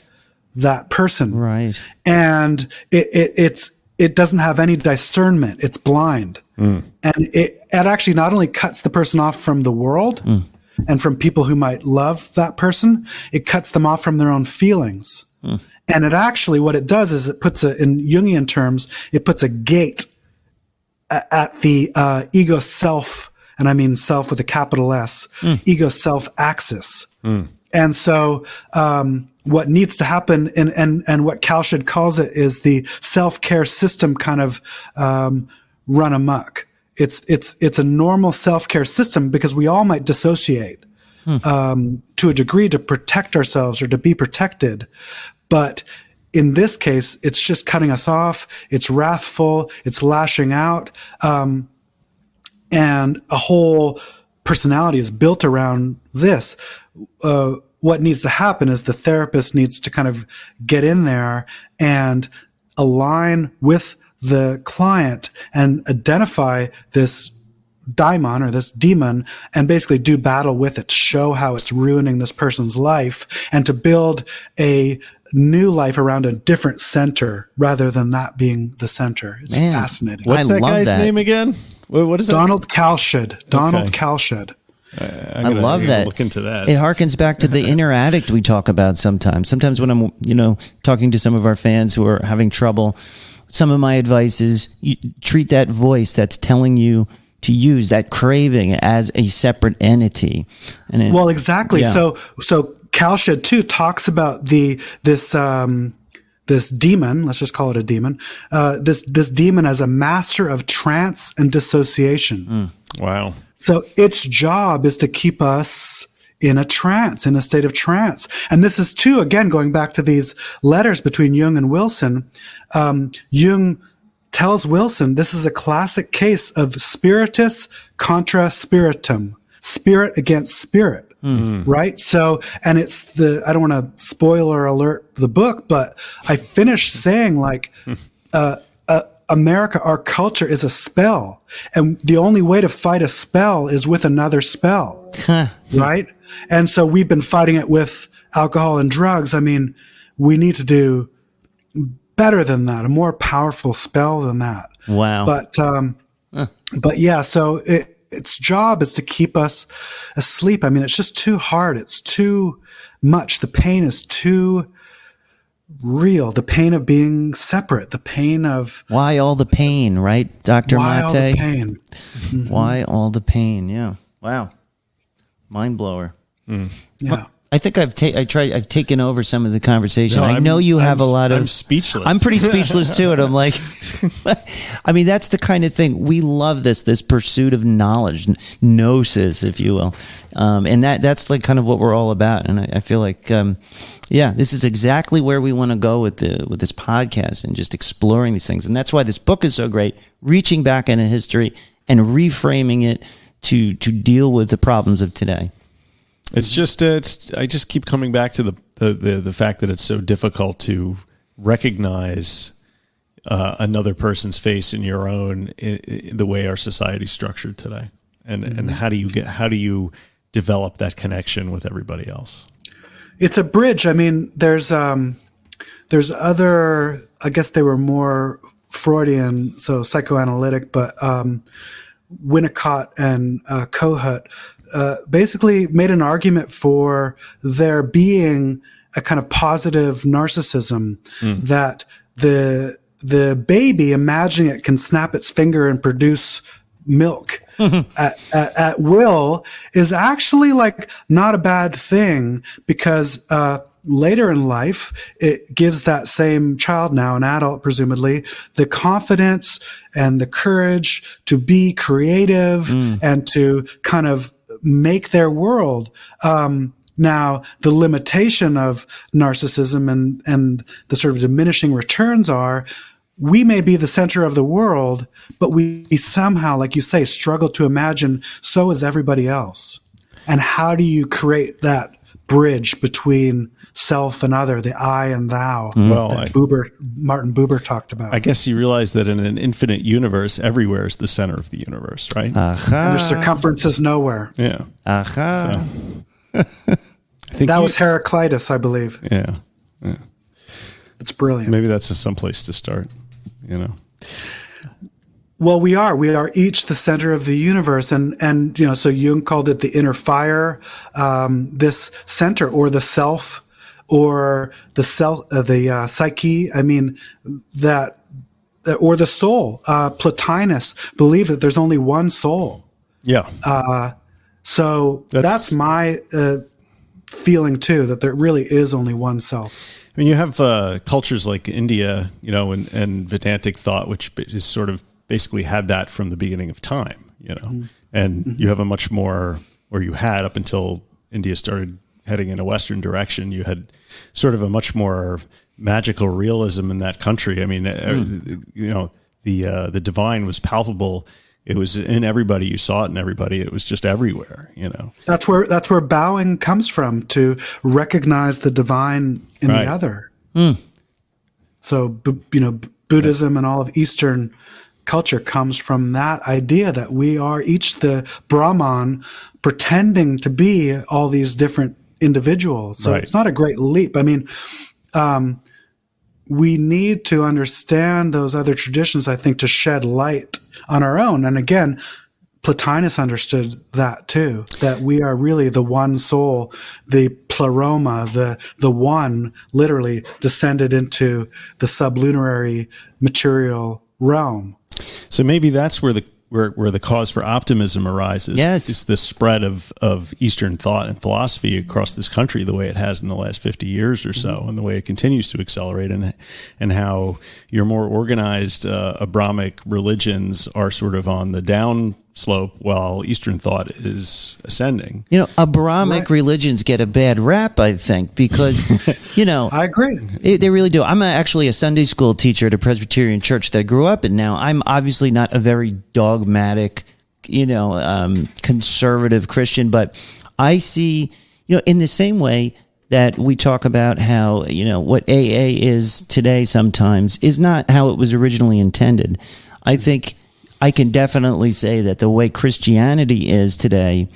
that person. Right. And it doesn't have any discernment. It's blind. And it actually not only cuts the person off from the world and from people who might love that person, it cuts them off from their own feelings. And it actually, what it does is it puts in Jungian terms, it puts a gate at the ego self, and I mean self with a capital S, ego self axis. And so, what needs to happen and what Kalshid calls it is the self-care system kind of, run amok. It's a normal self-care system because we all might dissociate, to a degree to protect ourselves or to be protected. But in this case, it's just cutting us off. It's wrathful. It's lashing out. And a whole personality is built around this. What needs to happen is the therapist needs to kind of get in there and align with the client and identify this daimon or this demon and basically do battle with it to show how it's ruining this person's life and to build a new life around a different center rather than that being the center. It's fascinating. What's that guy's name again? What is that? Donald Kalshid. Donald Kalshid. I love that. Look into that. It harkens back to the inner addict we talk about sometimes. Sometimes when I'm, talking to some of our fans who are having trouble, some of my advice is you treat that voice that's telling you to use that craving as a separate entity. And exactly. Yeah. So Kalshid too talks about this demon. Let's just call it a demon. This demon as a master of trance and dissociation. Wow. So its job is to keep us in a trance, in a state of trance. And this is too, again, going back to these letters between Jung and Wilson. Jung tells Wilson this is a classic case of spiritus contra spiritum, spirit against spirit, right? So, and it's I don't want to spoiler alert the book, but I finished saying America, our culture is a spell. And the only way to fight a spell is with another spell, right? And so we've been fighting it with alcohol and drugs. I mean, we need to do better than that, a more powerful spell than that. Wow. But yeah, so its job is to keep us asleep. I mean, it's just too hard. It's too much. The pain is too real. The pain of being separate. The pain of... Why all the pain, right, Dr. Mate? Why all the pain? Why all the pain? Yeah. Wow. Mind blower. Yeah. I think I've taken over some of the conversation. No, I know you have a lot of... I'm speechless. I'm pretty speechless too, and I'm like... I mean, that's the kind of thing. We love this pursuit of knowledge, gnosis, if you will. And that's like kind of what we're all about. And I feel like, this is exactly where we want to go with this podcast and just exploring these things. And that's why this book is so great, reaching back into history and reframing it to deal with the problems of today. It's just I just keep coming back to the fact that it's so difficult to recognize another person's face in your own, the way our society's structured today, and how do you develop that connection with everybody else? It's a bridge. I mean, there's other, I guess they were more Freudian, so psychoanalytic, but Winnicott and Kohut basically made an argument for there being a kind of positive narcissism that the baby, imagining it can snap its finger and produce milk at will, is actually like not a bad thing, because later in life it gives that same child, now an adult presumably, the confidence and the courage to be creative and to kind of make their world. Now, the limitation of narcissism and the sort of diminishing returns are, we may be the center of the world, but we somehow, like you say, struggle to imagine so is everybody else. And how do you create that bridge between self and other, the I and thou, Well, that Martin Buber talked about? I guess you realize that in an infinite universe, everywhere is the center of the universe, right? And the circumference is nowhere. Yeah. Aha. So, I think That was Heraclitus, I believe. Yeah. It's brilliant. Maybe that's some place to start, you know. Well, we are each the center of the universe. And you know, so Jung called it the inner fire, this center, or the self, or the psyche. I mean, or the soul. Plotinus believed that there's only one soul. Yeah. So that's my feeling too, that there really is only one self. I mean, you have cultures like India, you know, and Vedantic thought, which is sort of basically had that from the beginning of time, you know, and you have a much more, or you had up until India started heading in a Western direction, you had sort of a much more magical realism in that country. I mean, you know, the divine was palpable. It was in everybody. You saw it in everybody. It was just everywhere, you know. That's where bowing comes from, to recognize the divine in the other. So, you know, Buddhism and all of Eastern culture comes from that idea that we are each the Brahman pretending to be all these different individuals. So it's not a great leap. I mean, we need to understand those other traditions, I think, to shed light on our own. And again, Plotinus understood that too, that we are really the one soul, the pleroma, the one, literally descended into the sublunary material realm. So maybe that's where the cause for optimism arises. Yes. It's the spread of Eastern thought and philosophy across this country the way it has in the last 50 years or so, and the way it continues to accelerate, and how your more organized Abrahamic religions are sort of on the down slope while Eastern thought is ascending. You know, Abrahamic religions get a bad rap, I think, because, you know, I agree. They really do. I'm actually a Sunday school teacher at a Presbyterian church that I grew up in. Now, I'm obviously not a very dogmatic, you know, conservative Christian, but I see, you know, in the same way that we talk about how, you know, what AA is today sometimes is not how it was originally intended. I think I can definitely say that the way Christianity is today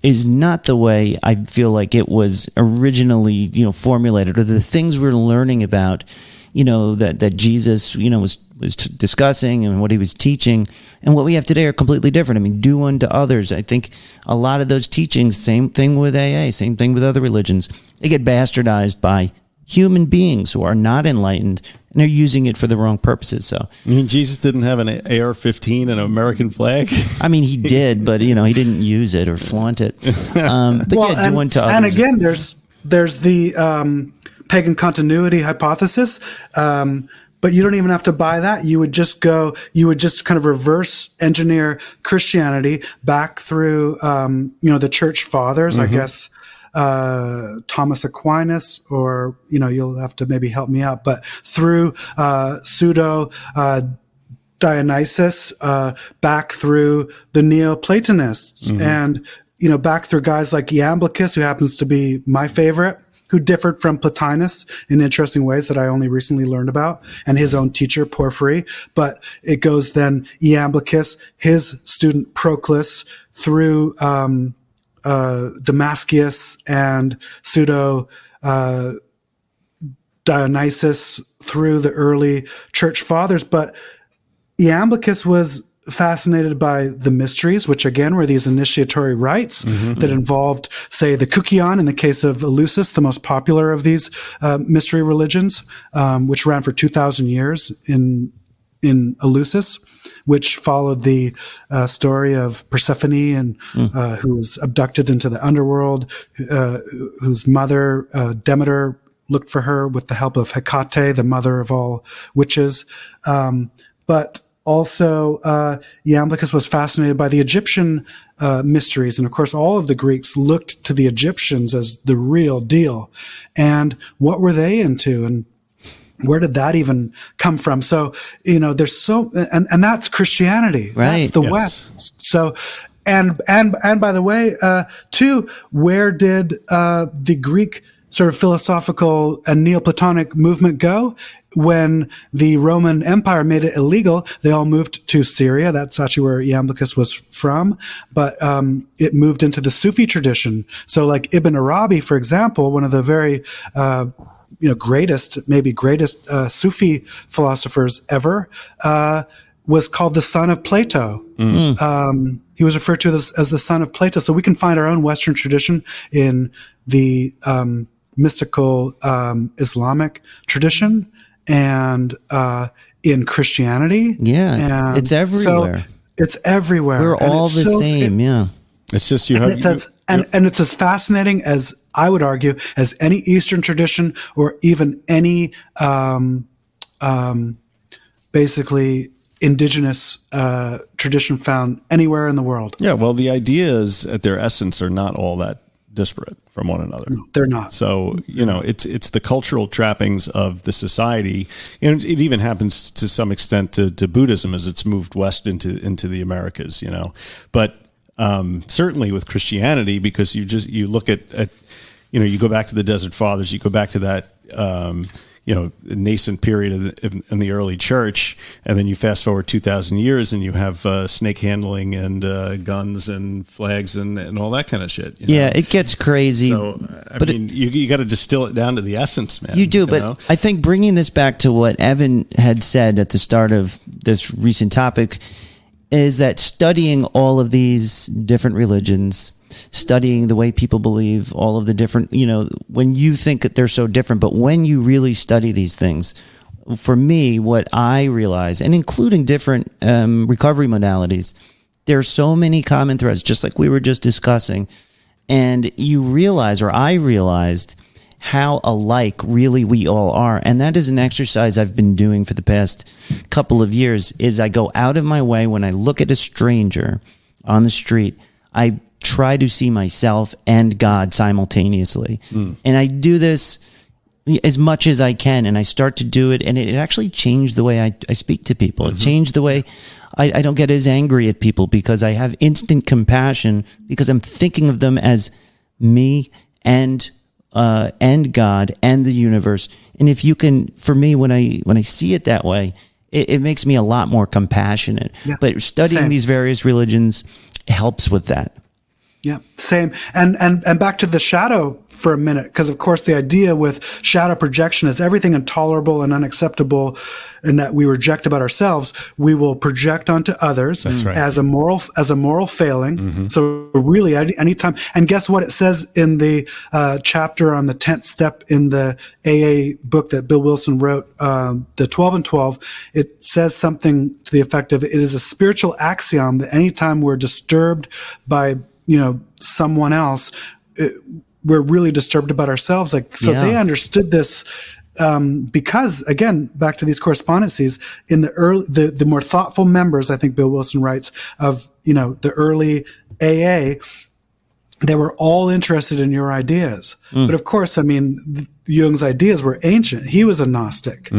is not the way I feel like it was originally, you know, formulated, or the things we're learning about, you know, that Jesus, you know, was discussing and what he was teaching, and what we have today are completely different. I mean, do unto others. I think a lot of those teachings, same thing with AA, same thing with other religions, they get bastardized by human beings who are not enlightened, and they're using it for the wrong purposes. So, I mean, Jesus didn't have an AR-15 and an American flag. I mean, he did, but you know, he didn't use it or flaunt it. But Well, yeah, do unto others. and again, there's the pagan continuity hypothesis. But you don't even have to buy that. You would just kind of reverse engineer Christianity back through, you know, the church fathers, I guess, Thomas Aquinas, or, you know, you'll have to maybe help me out, but through, pseudo, Dionysus, back through the Neoplatonists, and, you know, back through guys like Iamblichus, who happens to be my favorite, who differed from Plotinus in interesting ways that I only recently learned about, and his own teacher, Porphyry. But it goes then Iamblichus, his student Proclus, through Damascus and pseudo Dionysus through the early church fathers. But Iamblichus was fascinated by the mysteries, which again were these initiatory rites that involved, say, the Kukion in the case of Eleusis, the most popular of these mystery religions, which ran for 2,000 years in Eleusis, which followed the story of Persephone and who was abducted into the underworld, whose mother Demeter looked for her with the help of Hecate, the mother of all witches. But also, Iamblichus was fascinated by the Egyptian mysteries. And of course, all of the Greeks looked to the Egyptians as the real deal. And what were they into? And where did that even come from? So, there's and that's Christianity. Right. That's the West. So, and by the way, too, where did the Greek sort of philosophical and Neoplatonic movement go? When the Roman Empire made it illegal, they all moved to Syria. That's actually where Iamblichus was from. But it moved into the Sufi tradition. So like Ibn Arabi, for example, one of the very greatest Sufi philosophers ever, was called the son of Plato. He was referred to as the son of Plato. So we can find our own Western tradition in the mystical Islamic tradition and in Christianity. Yeah, and it's everywhere. So it's everywhere. We're all the same. Yeah, it's just and it's as fascinating as, I would argue, as any Eastern tradition or even any basically indigenous tradition found anywhere in the world. Yeah, well, the ideas at their essence are not all that disparate from one another. No, they're not. So, it's the cultural trappings of the society. And it even happens to some extent to Buddhism as it's moved west into the Americas, But certainly with Christianity, because you look at you go back to the Desert Fathers, you go back to that nascent period in the early church, and then you fast forward 2,000 years and you have snake handling and guns and flags and all that kind of shit. Yeah, it gets crazy. So, you got to distill it down to the essence, man. You do, but I think bringing this back to what Evan had said at the start of this recent topic is that studying all of these different religions, studying the way people believe, all of the different, when you think that they're so different, but when you really study these things, for me, what I realize, and including different recovery modalities, there are so many common threads, just like we were just discussing. And you realize, or I realized, how alike really we all are. And that is an exercise I've been doing for the past couple of years, is I go out of my way when I look at a stranger on the street, I try to see myself and God simultaneously. And I do this as much as I can, and I start to do it, and it actually changed the way I speak to people. It changed the way I don't get as angry at people, because I have instant compassion, because I'm thinking of them as me and God and the universe. And if you can, for me, when I see it that way, it makes me a lot more compassionate. Yeah, but studying these various religions helps with that. Yeah, same. And back to the shadow for a minute, because of course the idea with shadow projection is everything intolerable and unacceptable and that we reject about ourselves, we will project onto others. That's right. as a moral failing. So really, anytime, and guess what it says in the chapter on the 10th step in the AA book that Bill Wilson wrote, the 12 and 12, it says something to the effect of, it is a spiritual axiom that anytime we're disturbed by someone else, we're really disturbed about ourselves. They understood this, because again, back to these correspondences in the more thoughtful members, I think Bill Wilson writes, of, the early AA, they were all interested in your ideas. But of course, Jung's ideas were ancient. He was a Gnostic.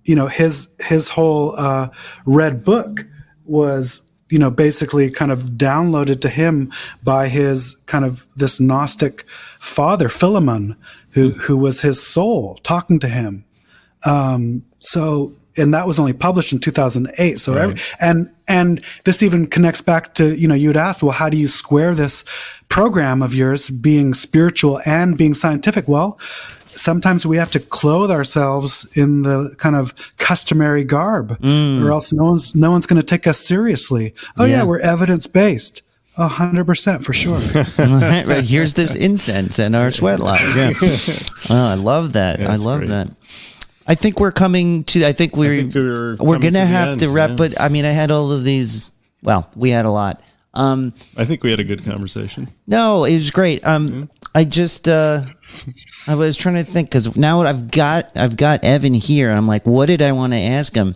His whole red book was, basically kind of downloaded to him by his kind of this Gnostic father, Philemon, who was his soul talking to him. So and that was only published in 2008. So, Right. and this even connects back to, you'd asked, well, how do you square this program of yours being spiritual and being scientific? Well, sometimes we have to clothe ourselves in the kind of customary garb, or else no one's going to take us seriously. Oh yeah, we're evidence based. 100% for sure. Right, here's this incense and our sweat lodge. Yeah. Oh, I love that. Yeah, I that's love great. that. I think we're coming to. I think we're we're going coming to to the have end, to wrap. yeah. But I mean, I had all of these. Well, we had a lot. I think we had a good conversation. No, it was great. I just I was trying to think, because now I've got Evan here. I'm like, what did I want to ask him?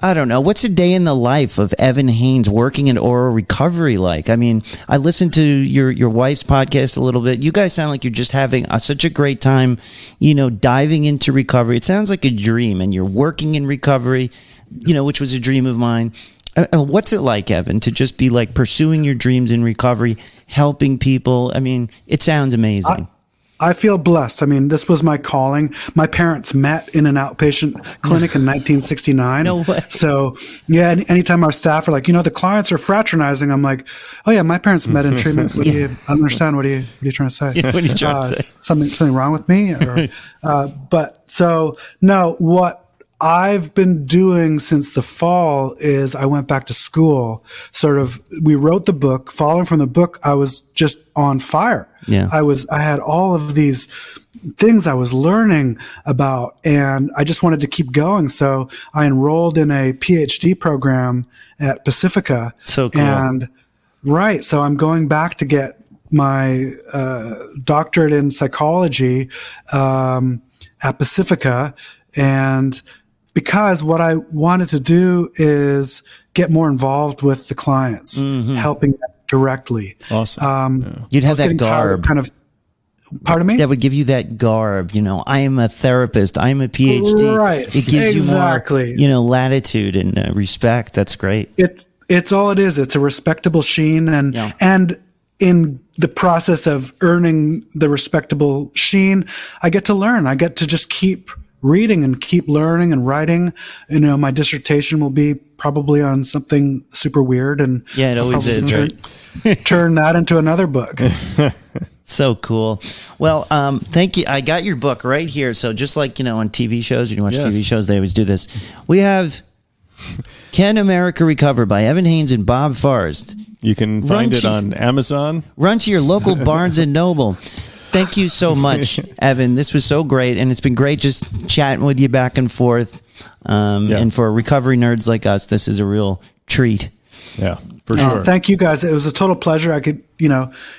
I don't know. What's a day in the life of Evan Haines working in Oro Recovery like? I mean, I listened to your wife's podcast a little bit. You guys sound like you're just having such a great time, diving into recovery. It sounds like a dream, and you're working in recovery, which was a dream of mine. What's it like, Evan, to just be like pursuing your dreams in recovery, helping people? I mean, it sounds amazing. I feel blessed. I mean, this was my calling. My parents met in an outpatient clinic in 1969. No way. So, yeah, anytime our staff are like, the clients are fraternizing, I'm like, oh, yeah, my parents met in treatment. What do you understand? What are you trying to say? Yeah, what are you trying to say? Something wrong with me? No, what I've been doing since the fall is I went back to school. We wrote the book. Following from the book, I was just on fire. Yeah. I had all of these things I was learning about, and I just wanted to keep going. So I enrolled in a PhD program at Pacifica. So cool. And so I'm going back to get my doctorate in psychology at Pacifica, and because what I wanted to do is get more involved with the clients, helping them directly. Awesome. You'd have I was that getting tired of garb. Pardon me? That would give you that garb. I am a therapist. I am a PhD. Right. It gives Exactly. you more, latitude and respect. That's great. It's all it is. It's a respectable sheen, and in the process of earning the respectable sheen, I get to learn. I get to just keep reading and keep learning and writing. My dissertation will be probably on something super weird, and Yeah, it always is, right? turn that into another book. So cool. Well, thank you. I got your book right here. So just like, on TV shows, when you watch Yes. TV shows, they always do this. We have Can America Recover by Evan Haines and Bob Forrest. You can find it on Amazon. Run to your local Barnes & Noble. Thank you so much, Evan. This was so great, and it's been great just chatting with you back and forth. And for recovery nerds like us, this is a real treat. Yeah, for sure. Thank you guys. It was a total pleasure. I could, you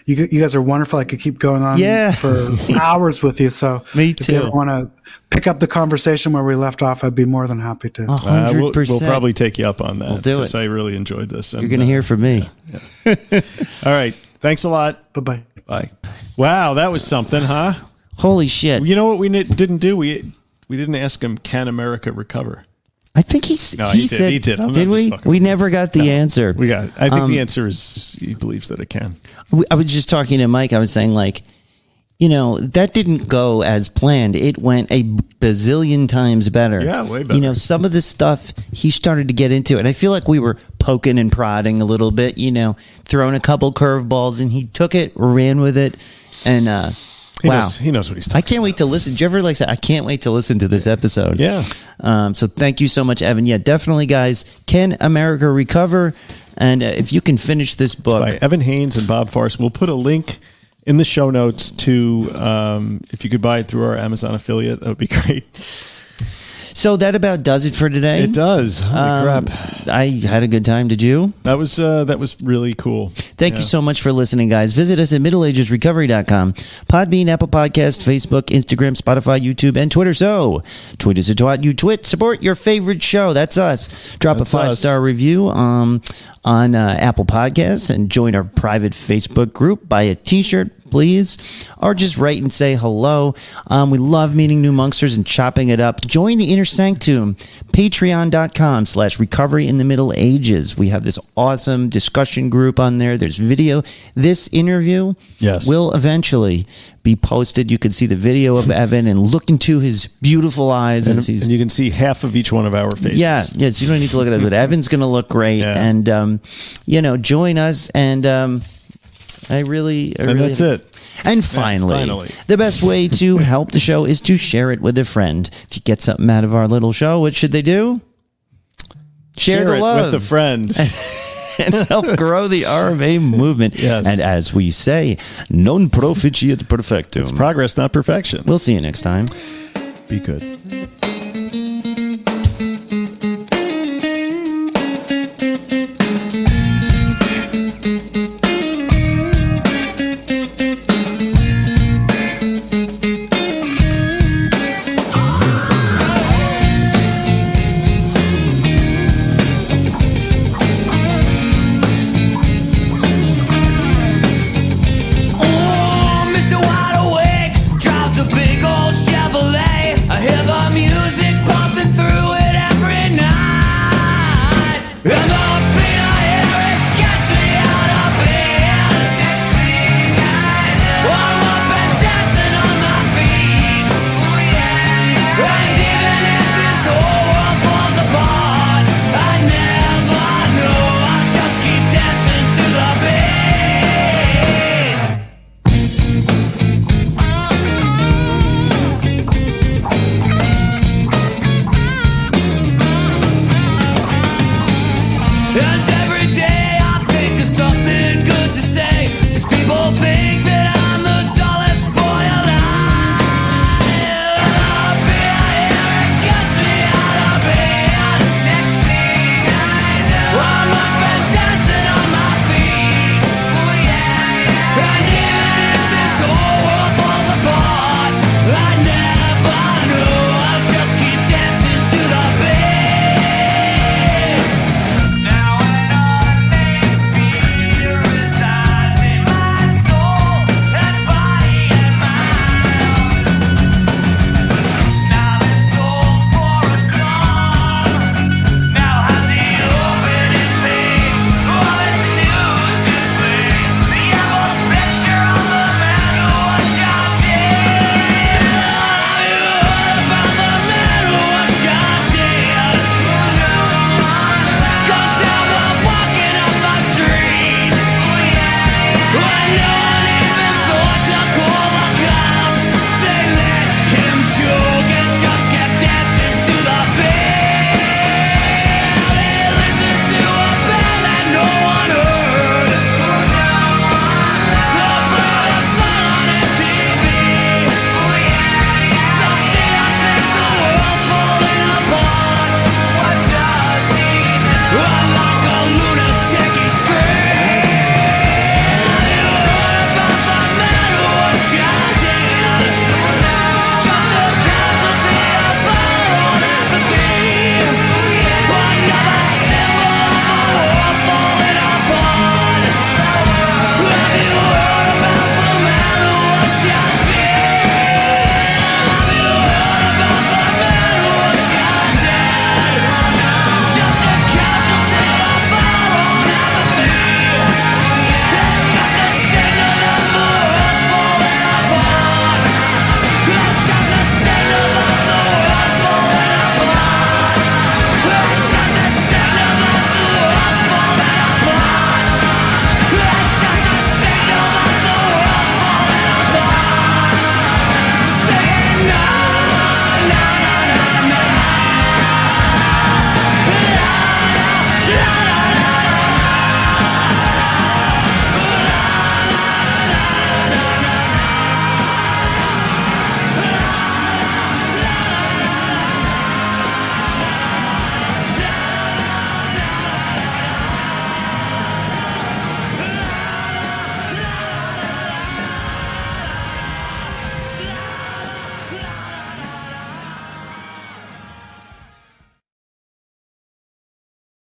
guys are wonderful. I could keep going on for hours with you. So Me if you too. want to pick up the conversation where we left off, I'd be more than happy to. 100%. We'll probably take you up on that. We'll do it. Because I really enjoyed this. You're going to hear from me. All right. Thanks a lot. Bye-bye. Bye. Wow, that was something, huh? Holy shit. You know what we didn't do? We didn't ask him, can America recover? I think he He said, did. I'm did not we? just fucking We with never got the answer. I think the answer is he believes that it can. I was just talking to Mike. I was saying, that didn't go as planned. It went a bazillion times better. Yeah, way better. Some of the stuff he started to get into, and I feel like we were poking and prodding a little bit, throwing a couple curveballs, and he took it, ran with it, and He knows what he's talking I can't wait to listen. Did you ever say, I can't wait to listen to this episode? Yeah. So thank you so much, Evan. Yeah, definitely, guys. Can America Recover? And if you can finish this book. by Evan Haines and Bob Forrest. We'll put a link in the show notes to, if you could buy it through our Amazon affiliate, that would be great. So that about does it for today. It does. Holy crap. I had a good time. Did you? That was really cool. Thank you so much for listening, guys. Visit us at middleagesrecovery.com, Podbean, Apple Podcast, Facebook, Instagram, Spotify, YouTube, and Twitter. So tweet us at Twat You Twit. Support your favorite show. That's us. Drop That's a 5-star review on Apple Podcasts and join our private Facebook group. Buy a t-shirt, please, or just write and say hello. We love meeting new monksters and chopping it up. Join the Inner Sanctum, patreon.com/recovery in the Middle Ages. We have this awesome discussion group on there. There's video. This interview will eventually be posted. You can see the video of Evan and look into his beautiful eyes. And you can see half of each one of our faces. Yes, you don't need to look at it, but Evan's going to look great. Yeah. And, join us. And that's it. And finally, the best way to help the show is to share it with a friend. If you get something out of our little show, what should they do? Share the it love with a friend. and help grow the RMA movement. Yes. And as we say, non proficiat perfectum. It's progress, not perfection. We'll see you next time. Be good.